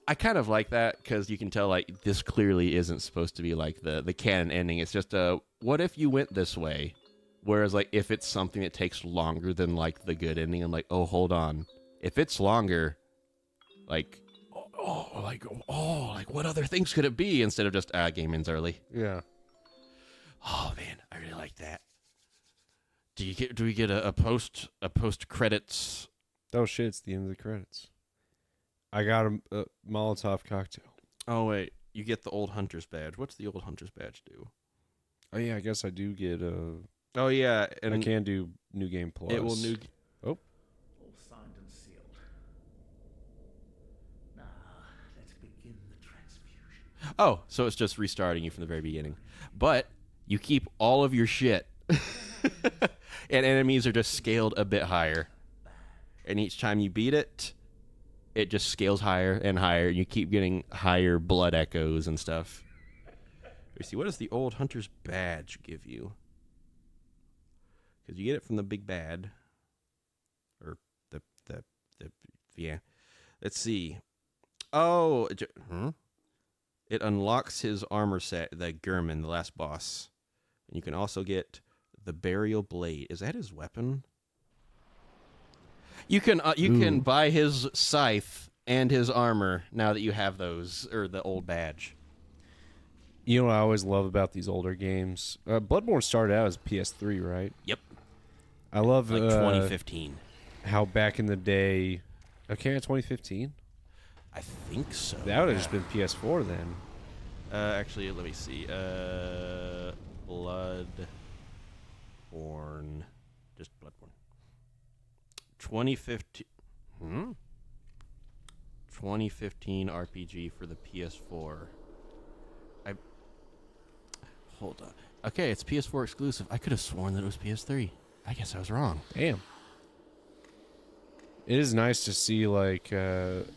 I kind of like that because you can tell, like, this clearly isn't supposed to be, like, the canon ending. It's just what if you went this way? Whereas, like, if it's something that takes longer than, like, the good ending, I'm like, oh, hold on. If it's longer, like, what other things could it be? Instead of just, game ends early. Yeah. Oh, man, I really like that. Do we get a post credits? Oh shit! It's the end of the credits. I got a Molotov cocktail. Oh, wait. You get the Old Hunter's Badge. What's the Old Hunter's Badge do? Oh yeah, I guess I do get Oh, yeah. And I can do New Game Plus. it will All signed and sealed. Now, let's begin the transfusion. Oh, so it's just restarting you from the very beginning. But you keep all of your shit. And enemies are just scaled a bit higher. And each time you beat it, it just scales higher and higher. You keep getting higher blood echoes and stuff. Let's see, what does the Old Hunter's Badge give you? Because you get it from the big bad. Or yeah. Let's see. Oh, it unlocks his armor set, the Gurman, the last boss. And you can also get the Burial Blade. Is that his weapon? You can buy his scythe and his armor now that you have those, or the old badge. You know what I always love about these older games? Bloodborne started out as PS3, right? Yep. I love Like 2015. how back in the day. Okay, 2015. I think so. That would have just been PS4 then. Actually, let me see. Bloodborne. Just Bloodborne. 2015. 2015 RPG for the PS4. Hold on. Okay, it's PS4 exclusive. I could have sworn that it was PS3. I guess I was wrong. Damn. It is nice to see, like,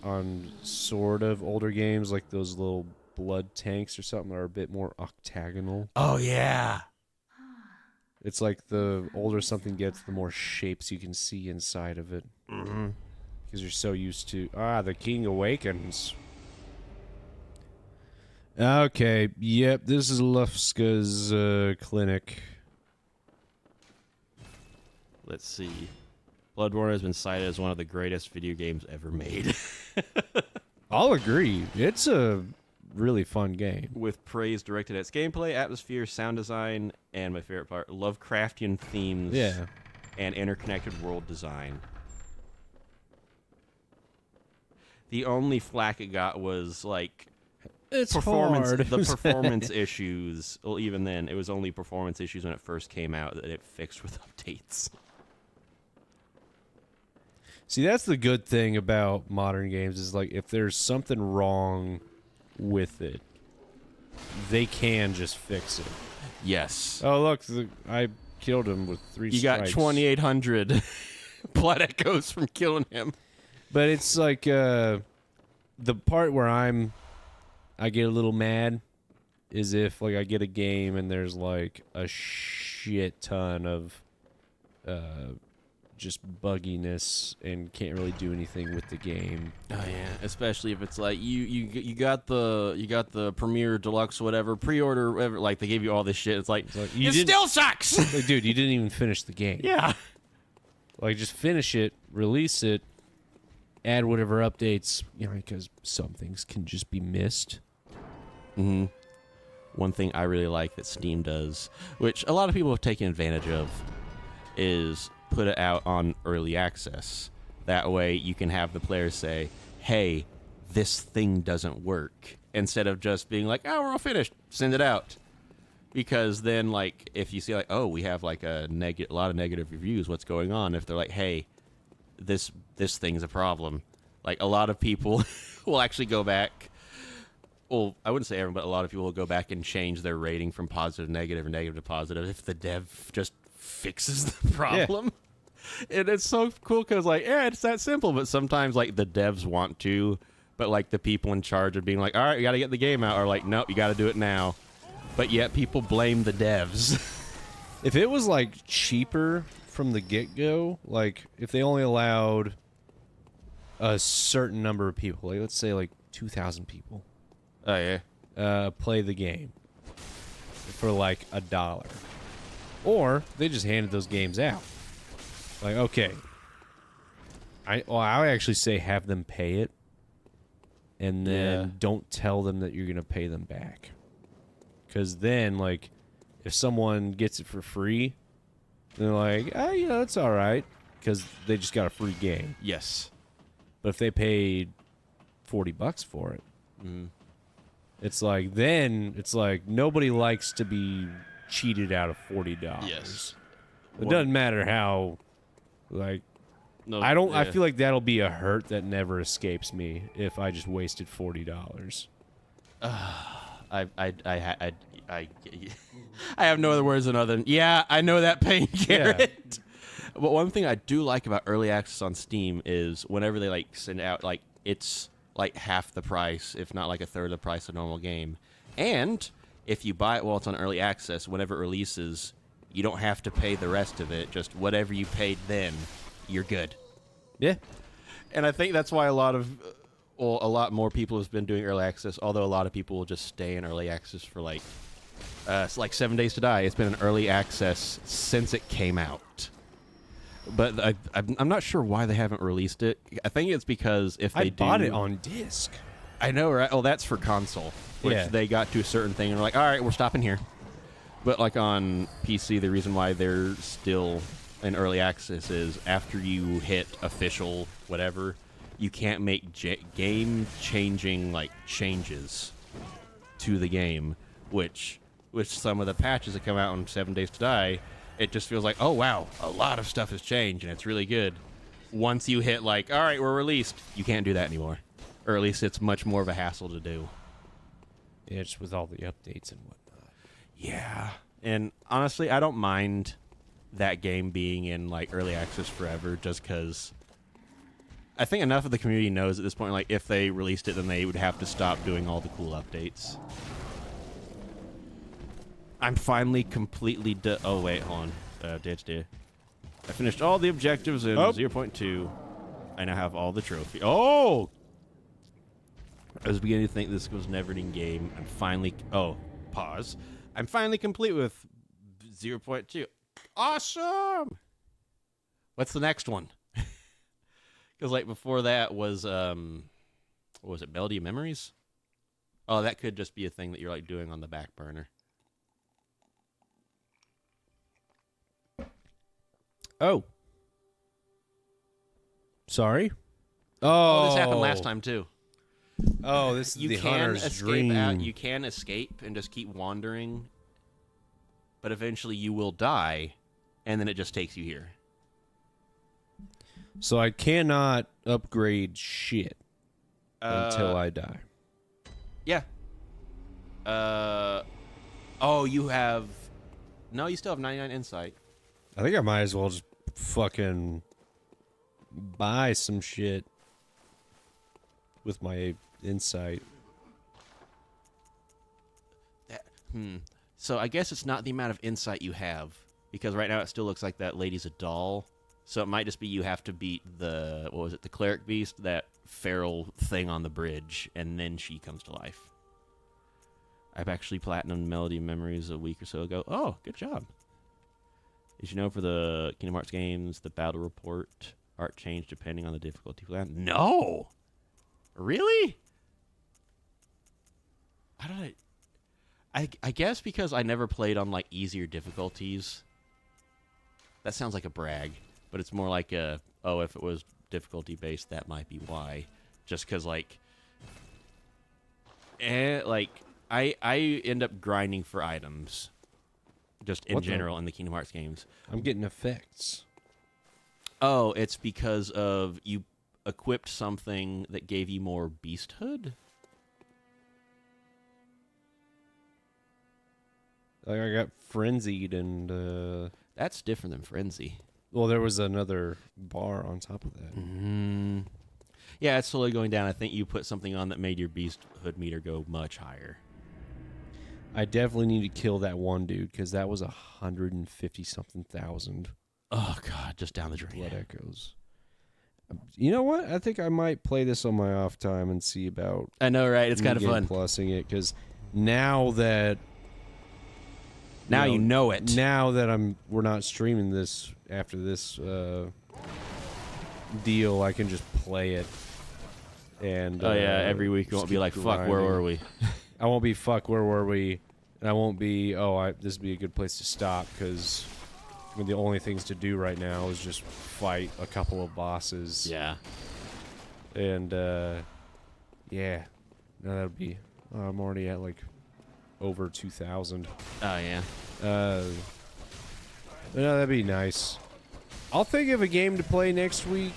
on sort of older games, like those little blood tanks or something that are a bit more octagonal. Oh yeah. It's like the older something gets, the more shapes you can see inside of it. Mm-hmm. Because you're so used to, the King Awakens. Okay, yep, this is Lufska's clinic. Let's see. Bloodborne has been cited as one of the greatest video games ever made. I'll agree. It's a really fun game. With praise directed at its gameplay, atmosphere, sound design, and my favorite part, Lovecraftian themes and interconnected world design. The only flack it got was, like, It's performance. hard. The performance issues. Well, even then, it was only performance issues when it first came out that it fixed with updates. See, that's the good thing about modern games is, like, if there's something wrong with it, they can just fix it. Yes. Oh, look, I killed him with 3 You strikes. got 2,800 blood echoes from killing him. But it's like the part where I get a little mad is if, like, I get a game and there's, like, a shit ton of just bugginess and can't really do anything with the game. Oh yeah, especially if it's like you got the Premier Deluxe whatever pre-order whatever, like they gave you all this shit. It's like you it still sucks. Like, dude, you didn't even finish the game. Yeah. Like, just finish it, release it, add whatever updates, you know, because some things can just be missed. Mm-hmm. One thing I really like that Steam does, which a lot of people have taken advantage of, is put it out on early access. That way you can have the players say, hey, this thing doesn't work, instead of just being like, oh, we're all finished, send it out. Because then, like, if you see, like, oh, we have, like, a lot of negative reviews, what's going on? If they're like, hey, this thing's a problem. Like, a lot of people will actually go back. Well, I wouldn't say everyone, but a lot of people will go back and change their rating from positive to negative or negative to positive if the dev just fixes the problem. Yeah. And it's so cool because, like, yeah, it's that simple. But sometimes, like, the devs want to, but, like, the people in charge of being like, all right, you got to get the game out, are like, nope, you got to do it now. But yet people blame the devs. If it was, like, cheaper from the get-go, like, if they only allowed a certain number of people, like, let's say, like, 2,000 people. Oh, yeah. Play the game for, like, $1. Or they just handed those games out. Like, okay. I would actually say have them pay it, and then don't tell them that you're going to pay them back. Because then, like, if someone gets it for free, they're like, oh, yeah, that's all right, because they just got a free game. Yes. But if they paid $40 for it, it's like, then it's like nobody likes to be cheated out of $40. Yes. It doesn't matter how, like, No, I feel like that'll be a hurt that never escapes me if I just wasted $40. I have no other words than other than, yeah, I know that pain, Garrett. But one thing I do like about early access on Steam is whenever they, like, send out, like, it's like half the price, if not like a third of the price of a normal game. And if you buy it while it's on early access, whenever it releases, you don't have to pay the rest of it. Just whatever you paid then, you're good. Yeah. And I think that's why a lot more people have been doing early access, although a lot of people will just stay in early access for, like, it's like 7 Days to Die. It's been in early access since it came out. But I'm not sure why they haven't released it. I think it's because if they bought it on disc. I know, right? Oh, that's for console, which they got to a certain thing and were like, all right, we're stopping here. But, like, on PC, the reason why they're still in early access is after you hit official whatever, you can't make game-changing, like, changes to the game, which with some of the patches that come out on 7 Days to Die, it just feels like, oh, wow, a lot of stuff has changed, and it's really good. Once you hit, like, all right, we're released, you can't do that anymore. Or at least it's much more of a hassle to do. Yeah, just with all the updates and whatnot. Yeah. And honestly, I don't mind that game being in, like, early access forever, just because I think enough of the community knows at this point, like, if they released it, then they would have to stop doing all the cool updates. I'm finally completely oh, wait, hold on. I finished all the objectives in 0.2. I now have all the trophies. Oh! I was beginning to think this was a never-ending game. I'm finally... Oh, pause. I'm finally complete with 0.2. Awesome! What's the next one? Because, like, before that was, what was it, Melody of Memories? Oh, that could just be a thing that you're, like, doing on the back burner. Oh. Sorry? Oh, this happened last time, too. Oh, this is the hunter's dream. You can escape and just keep wandering, but eventually you will die, and then it just takes you here. So I cannot upgrade shit until I die. Yeah. Oh, you have... No, you still have 99 insight. I think I might as well just fucking buy some shit with my insight. So I guess it's not the amount of insight you have, because right now it still looks like that lady's a doll. So it might just be you have to beat the, what was it, the cleric beast, that feral thing on the bridge, and then she comes to life. I've actually platinumed Melody of Memories a week or so ago. Oh, good job. Did you know for the Kingdom Hearts games, the battle report art changed depending on the difficulty plan? No! Really? How did I guess because I never played on, like, easier difficulties. That sounds like a brag. But it's more like a, oh, if it was difficulty-based, that might be why. Just because, like... I end up grinding for items. Just in general in the Kingdom Hearts games. I'm getting effects. Oh, it's because of you equipped something that gave you more beasthood? Like I got frenzied and... That's different than Frenzy. Well, there was another bar on top of that. Mm-hmm. Yeah, it's slowly going down. I think you put something on that made your beasthood meter go much higher. I definitely need to kill that one dude, because that was 150-something thousand. Oh, God, just down the drain. Blood echoes. You know what? I think I might play this on my off time and see about... I know, right? It's kind of fun. Plussing it, because now that... Now you know it. Now that we're not streaming this after this deal, I can just play it. And oh yeah, every week you won't be like, "Fuck, where were we?" I won't be "Fuck, where were we?" And I won't be, this would be a good place to stop, because the only things to do right now is just fight a couple of bosses. Yeah. And yeah, no, that'll be. I'm already at like over 2,000. Oh yeah. No, that'd be nice. I'll think of a game to play next week.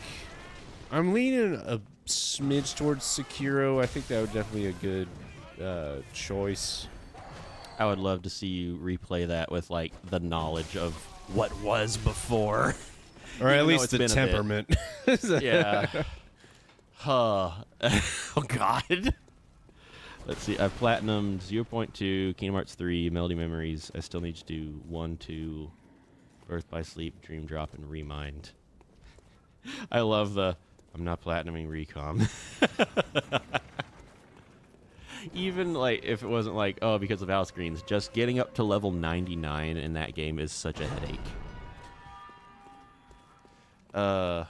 I'm leaning a smidge towards Sekiro. I think that would definitely be a good choice. I would love to see you replay that with like the knowledge of what was before, or at least the temperament. Yeah. Huh. Oh God. Let's see. I've platinumed 0.2, Kingdom Hearts 3, Melody Memories. I still need to do 1, 2, Birth by Sleep, Dream Drop, and Remind. I love the I'm not platinuming Recom. Even like if it wasn't like, oh, because of Alice Greens, just getting up to level 99 in that game is such a headache. In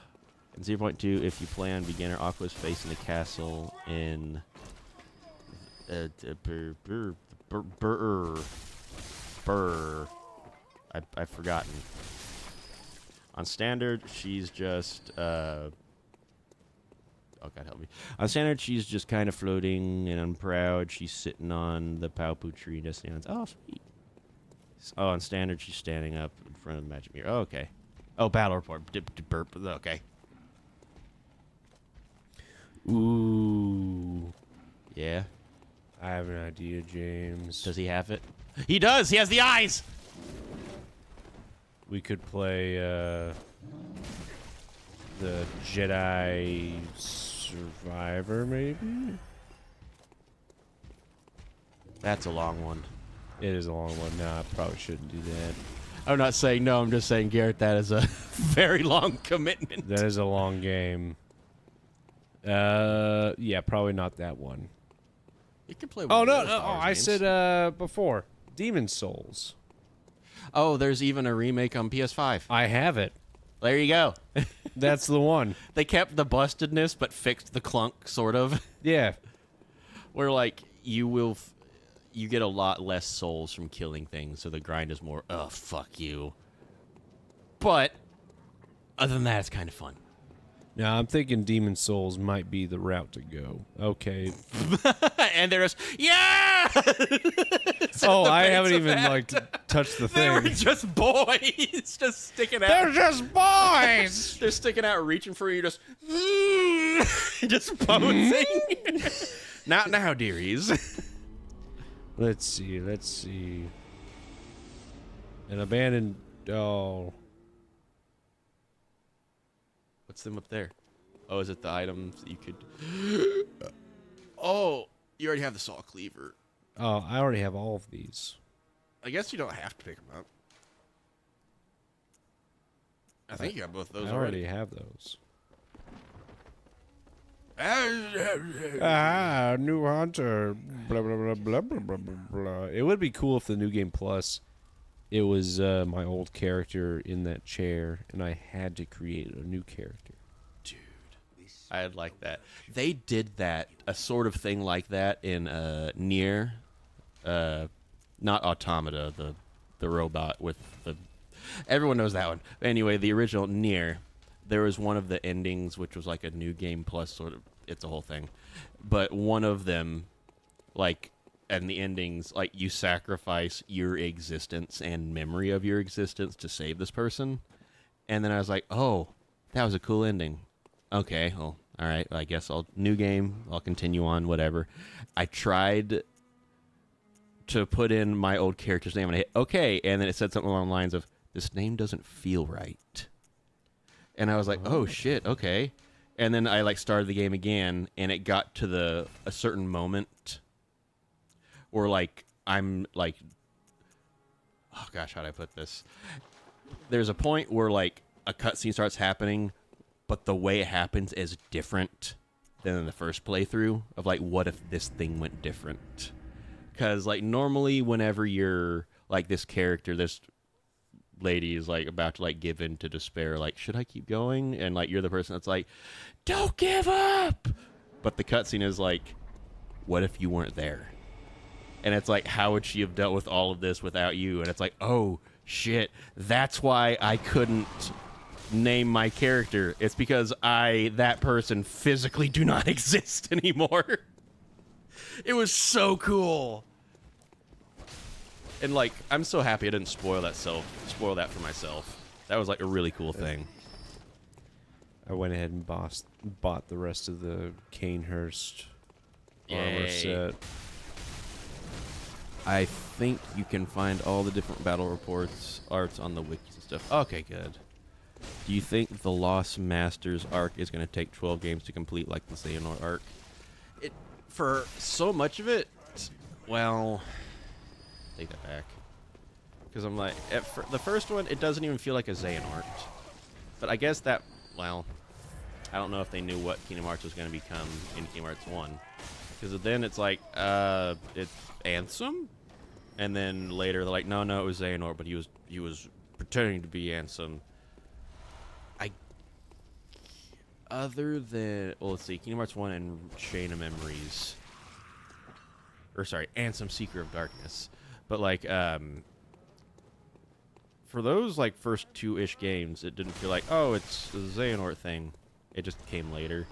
0.2, if you play on beginner, Aqua's facing the castle in I've forgotten. On standard, she's just oh God help me. On standard, she's just kind of floating and unproud. She's sitting on the Paupu tree, just oh sweet. Oh, on standard, she's standing up in front of the magic mirror. Oh, okay. Oh, battle report. Okay. Ooh. Yeah. I have an idea, James. Does he have it? He does! He has the eyes! We could play, the Jedi Survivor, maybe? That's a long one. It is a long one. No, I probably shouldn't do that. I'm not saying no. I'm just saying, Garrett, that is a very long commitment. That is a long game. Yeah, probably not that one. You can play. Oh, one no, of those no, Star Wars I games. said before. Demon Souls. Oh, there's even a remake on PS5. I have it. There you go. That's the one. They kept the bustedness, but fixed the clunk, sort of. Yeah. Where like you get a lot less souls from killing things, so the grind is more. Oh, fuck you. But other than that, it's kind of fun. Now, I'm thinking Demon Souls might be the route to go. Okay. And they're just, yeah! Oh, I haven't even, like, touched the They were thing. just boys, just sticking out. They're just boys! They're sticking out, reaching for you, just, just posing. Not now, dearies. Let's see. An abandoned... Oh. What's them up there? Oh, is it the items that you could... Oh, you already have the saw cleaver. Oh, I already have all of these. I guess you don't have to pick them up. I think you got both of those I already have those. already. Ah, new hunter. Blah, blah, blah, blah, blah, blah, blah, blah. It would be cool if the New Game Plus, it was my old character in that chair, and I had to create a new character. Dude, I'd like that. They did that, a sort of thing like that in Nier. Not Automata, the robot with the... Everyone knows that one. Anyway, the original Nier, there was one of the endings, which was like a New Game Plus sort of... It's a whole thing. But one of them, like... And the endings, like, you sacrifice your existence and memory of your existence to save this person. And then I was like, oh, that was a cool ending. Okay, well, all right, I guess new game, I'll continue on, whatever. I tried to put in my old character's name, and I hit okay, and then it said something along the lines of, this name doesn't feel right. And I was like, oh, shit, okay. And then I, like, started the game again, and it got to a certain moment... Or, like, I'm, like... Oh, gosh, how'd I put this? There's a point where, like, a cutscene starts happening, but the way it happens is different than in the first playthrough. Of, like, what if this thing went different? Because, like, normally whenever you're, like, this character, this lady is, like, about to, like, give in to despair. Like, should I keep going? And, like, you're the person that's like, don't give up! But the cutscene is, like, what if you weren't there? And it's like, how would she have dealt with all of this without you? And it's like, oh, shit. That's why I couldn't name my character. It's because that person, physically do not exist anymore. It was so cool. And, like, I'm so happy I didn't spoil that for myself. That was, like, a really cool thing. I went ahead and bought the rest of the Canehurst armor Yay. set. I think you can find all the different battle reports, arts on the wikis and stuff. Okay, good. Do you think the Lost Masters arc is going to take 12 games to complete like the Xehanort arc? For so much of it, well, take that back. Because I'm like, the first one, it doesn't even feel like a Xehanort. But I guess that, well, I don't know if they knew what Kingdom Hearts was going to become in Kingdom Hearts 1. Because then it's like, it's Ansem? And then later they're like, no, it was Xehanort, but he was pretending to be Ansem. Other than, well, let's see, Kingdom Hearts 1 and Chain of Memories. Or, sorry, Ansem Seeker of Darkness. But, like, for those, like, first two-ish games, it didn't feel like, oh, it's a Xehanort thing. It just came later.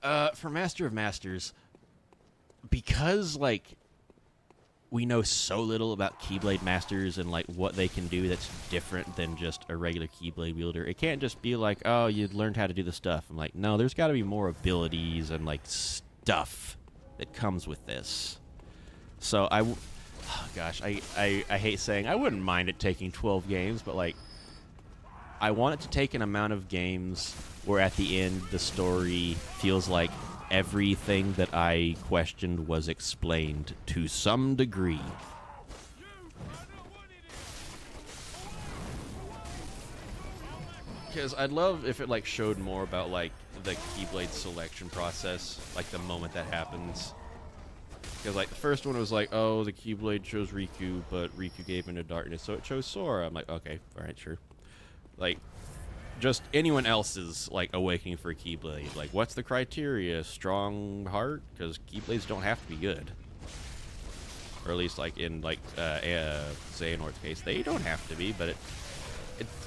For Master of Masters, because, like, we know so little about Keyblade Masters and, like, what they can do that's different than just a regular Keyblade wielder. It can't just be like, oh, you learned how to do the stuff. I'm like, no, there's got to be more abilities and, like, stuff that comes with this. So, oh, gosh, I hate saying I wouldn't mind it taking 12 games, but, like, I want it to take an amount of games where at the end the story feels like everything that I questioned was explained to some degree. Because I'd love if it like showed more about like the Keyblade selection process, like the moment that happens. Because like the first one was like, oh, the Keyblade chose Riku, but Riku gave into darkness, so it chose Sora. I'm like, okay, all right, sure. Like, just anyone else's like awakening for a Keyblade. Like, what's the criteria? Strong heart? Because Keyblades don't have to be good. Or at least like in like Xehanort's case, they don't have to be, but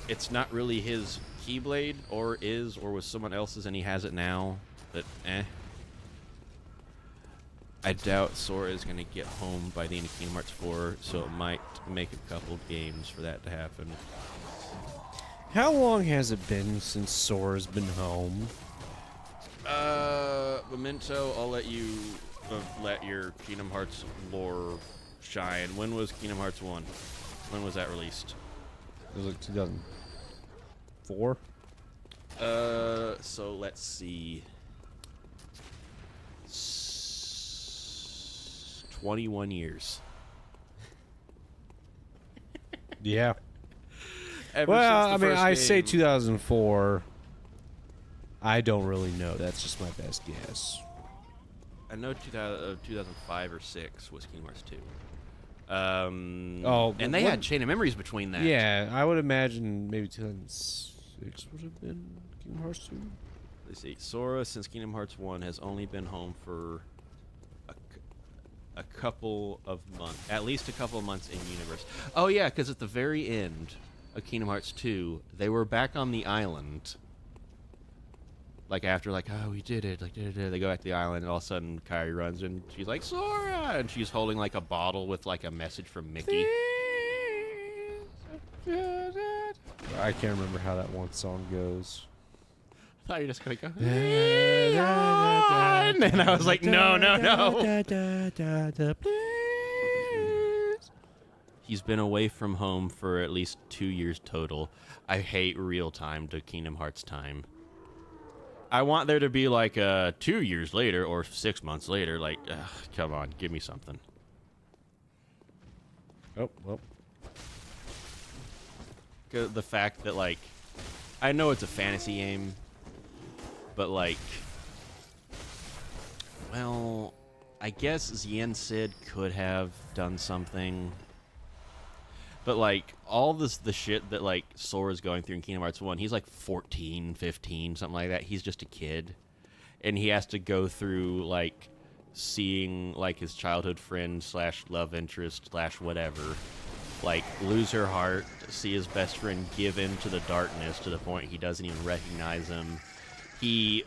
it's not really his Keyblade, or was someone else's and he has it now. But I doubt Sora is going to get home by the end of Kingdom Hearts 4, so it might make a couple games for that to happen. How long has it been since Sora's been home? Memento, I'll let you let your Kingdom Hearts lore shine. When was Kingdom Hearts 1? When was that released? It was like 2004. So let's see. 21 years. Yeah. Ever Well, I since the mean, first I say game. 2004. I don't really know. That's just my best guess. I know 2005 or 6 was Kingdom Hearts 2. Oh, and they what- had Chain of Memories between that. Yeah, I would imagine maybe 2006 would have been Kingdom Hearts 2. Let's see. Sora, since Kingdom Hearts 1, has only been home for a couple of months. At least a couple of months in universe. Oh, yeah, because at the very end of Kingdom Hearts 2, they were back on the island. Like, after, like, oh, we did it. Like, they go back to the island, and all of a sudden, Kairi runs, and she's like, Sora! And she's holding, like, a bottle with, like, a message from Mickey. I can't remember how that one song goes. I thought you were just going to go, and I was like, no. He's been away from home for at least 2 years total. I hate real time to Kingdom Hearts time. I want there to be like 2 years later or 6 months later. Like, ugh, come on, give me something. Oh, well. The fact that, like, I know it's a fantasy game, but, like, well, I guess Zien Sid could have done something. But, like, all the shit that, like, Sora's going through in Kingdom Hearts 1, he's, like, 14, 15, something like that. He's just a kid. And he has to go through, like, seeing, like, his childhood friend / love interest / whatever, like, lose her heart, see his best friend give in to the darkness to the point he doesn't even recognize him. He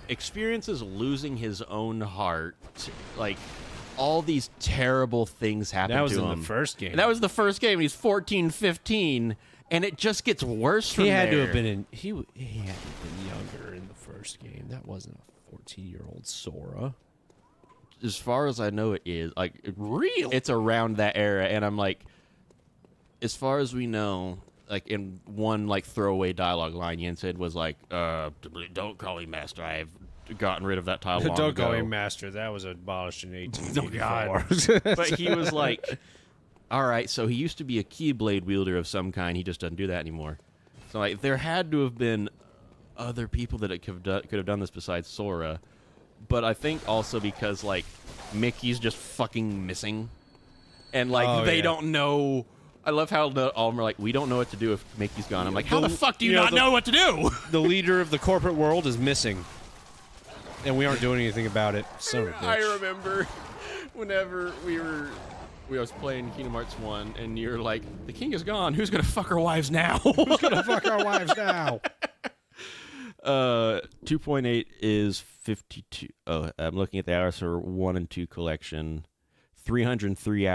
experiences losing his own heart, like, all these terrible things happen to him. That was in the first game. And that was the first game. He's 14, 15, and it just gets worse from He there. had to have been in. He had to have been younger in the first game. That wasn't a 14-year-old Sora. As far as I know, it is. Like, it's around that era, and I'm like, as far as we know, like, in one, like, throwaway dialogue line, Yen said was like, don't call me master. I've gotten rid of that title long Don't ago. call him master. That was abolished in 1884. But he was like, all right, so he used to be a Keyblade wielder of some kind. He just doesn't do that anymore. So, like, there had to have been other people that could have done this besides Sora. But I think also because, like, Mickey's just fucking missing. And, like, they don't know. I love how all of them are like, we don't know what to do if Mickey's gone. I'm like, how the fuck do you not know what to do? The leader of the corporate world is missing. And we aren't doing anything about it. Son of a bitch. I remember whenever we was playing Kingdom Hearts 1, and you're like, the king is gone. Who's going to fuck our wives now? Who's gonna fuck our wives now? 2.8 is 52. Oh, I'm looking at the hours for 1 and 2 collection. 333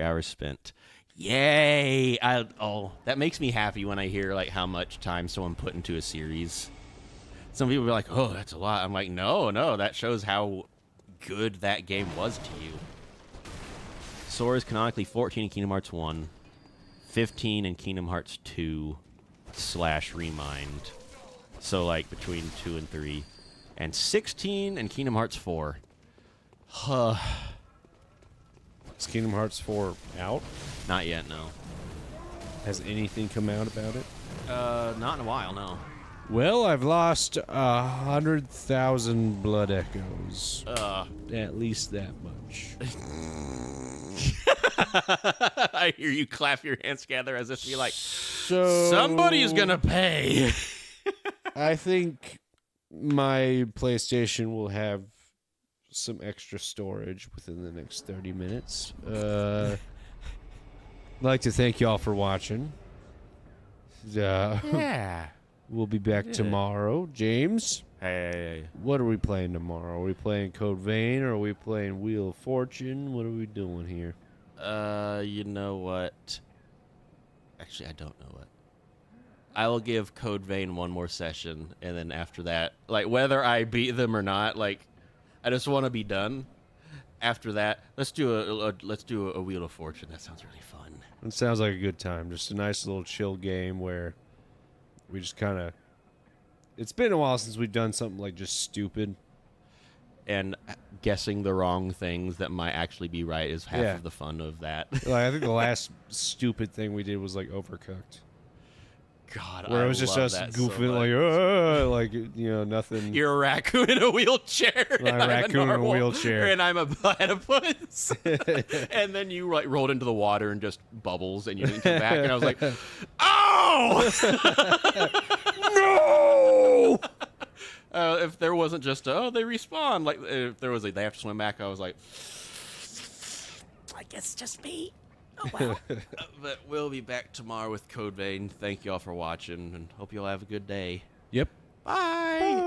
hours spent. Yay! That makes me happy when I hear, like, how much time someone put into a series. Some people be like, oh, that's a lot. I'm like, no, that shows how good that game was to you. Sora is canonically 14 in Kingdom Hearts 1, 15 in Kingdom Hearts 2, slash Remind. So like between 2 and 3. And 16 and Kingdom Hearts 4. Huh. Is Kingdom Hearts 4 out? Not yet, no. Has anything come out about it? Not in a while, no. Well, I've lost 100,000 blood echoes. At least that much. I hear you clap your hands together as if you're like, So somebody's gonna pay. I think my PlayStation will have some extra storage within the next 30 minutes. I'd like to thank y'all for watching. Yeah. We'll be back tomorrow. James, Hey. what are we playing tomorrow? Are we playing Code Vein or are we playing Wheel of Fortune? What are we doing here? You know what? Actually, I don't know what. I will give Code Vein one more session, and then after that, like whether I beat them or not, like I just want to be done. After that, let's do a Wheel of Fortune. That sounds really fun. It sounds like a good time. Just a nice little chill game where we just kind of... It's been a while since we've done something like just stupid. And guessing the wrong things that might actually be right is half Yeah. of the fun of that. Like, I think the last stupid thing we did was like Overcooked. God, Where I it was just love us that so goofing, much. like, you know, nothing. You're a raccoon in a wheelchair. I'm a and I'm raccoon in a normal, wheelchair. And I'm a platypus. And then you like rolled into the water and just bubbles, and you didn't come back. And I was like, oh! No! If there wasn't just they respawn, like if there was they have to swim back, I was like, I guess it's just me. Oh well. But we'll be back tomorrow with Code Vein. Thank y'all for watching, and hope y'all have a good day. Yep. Bye.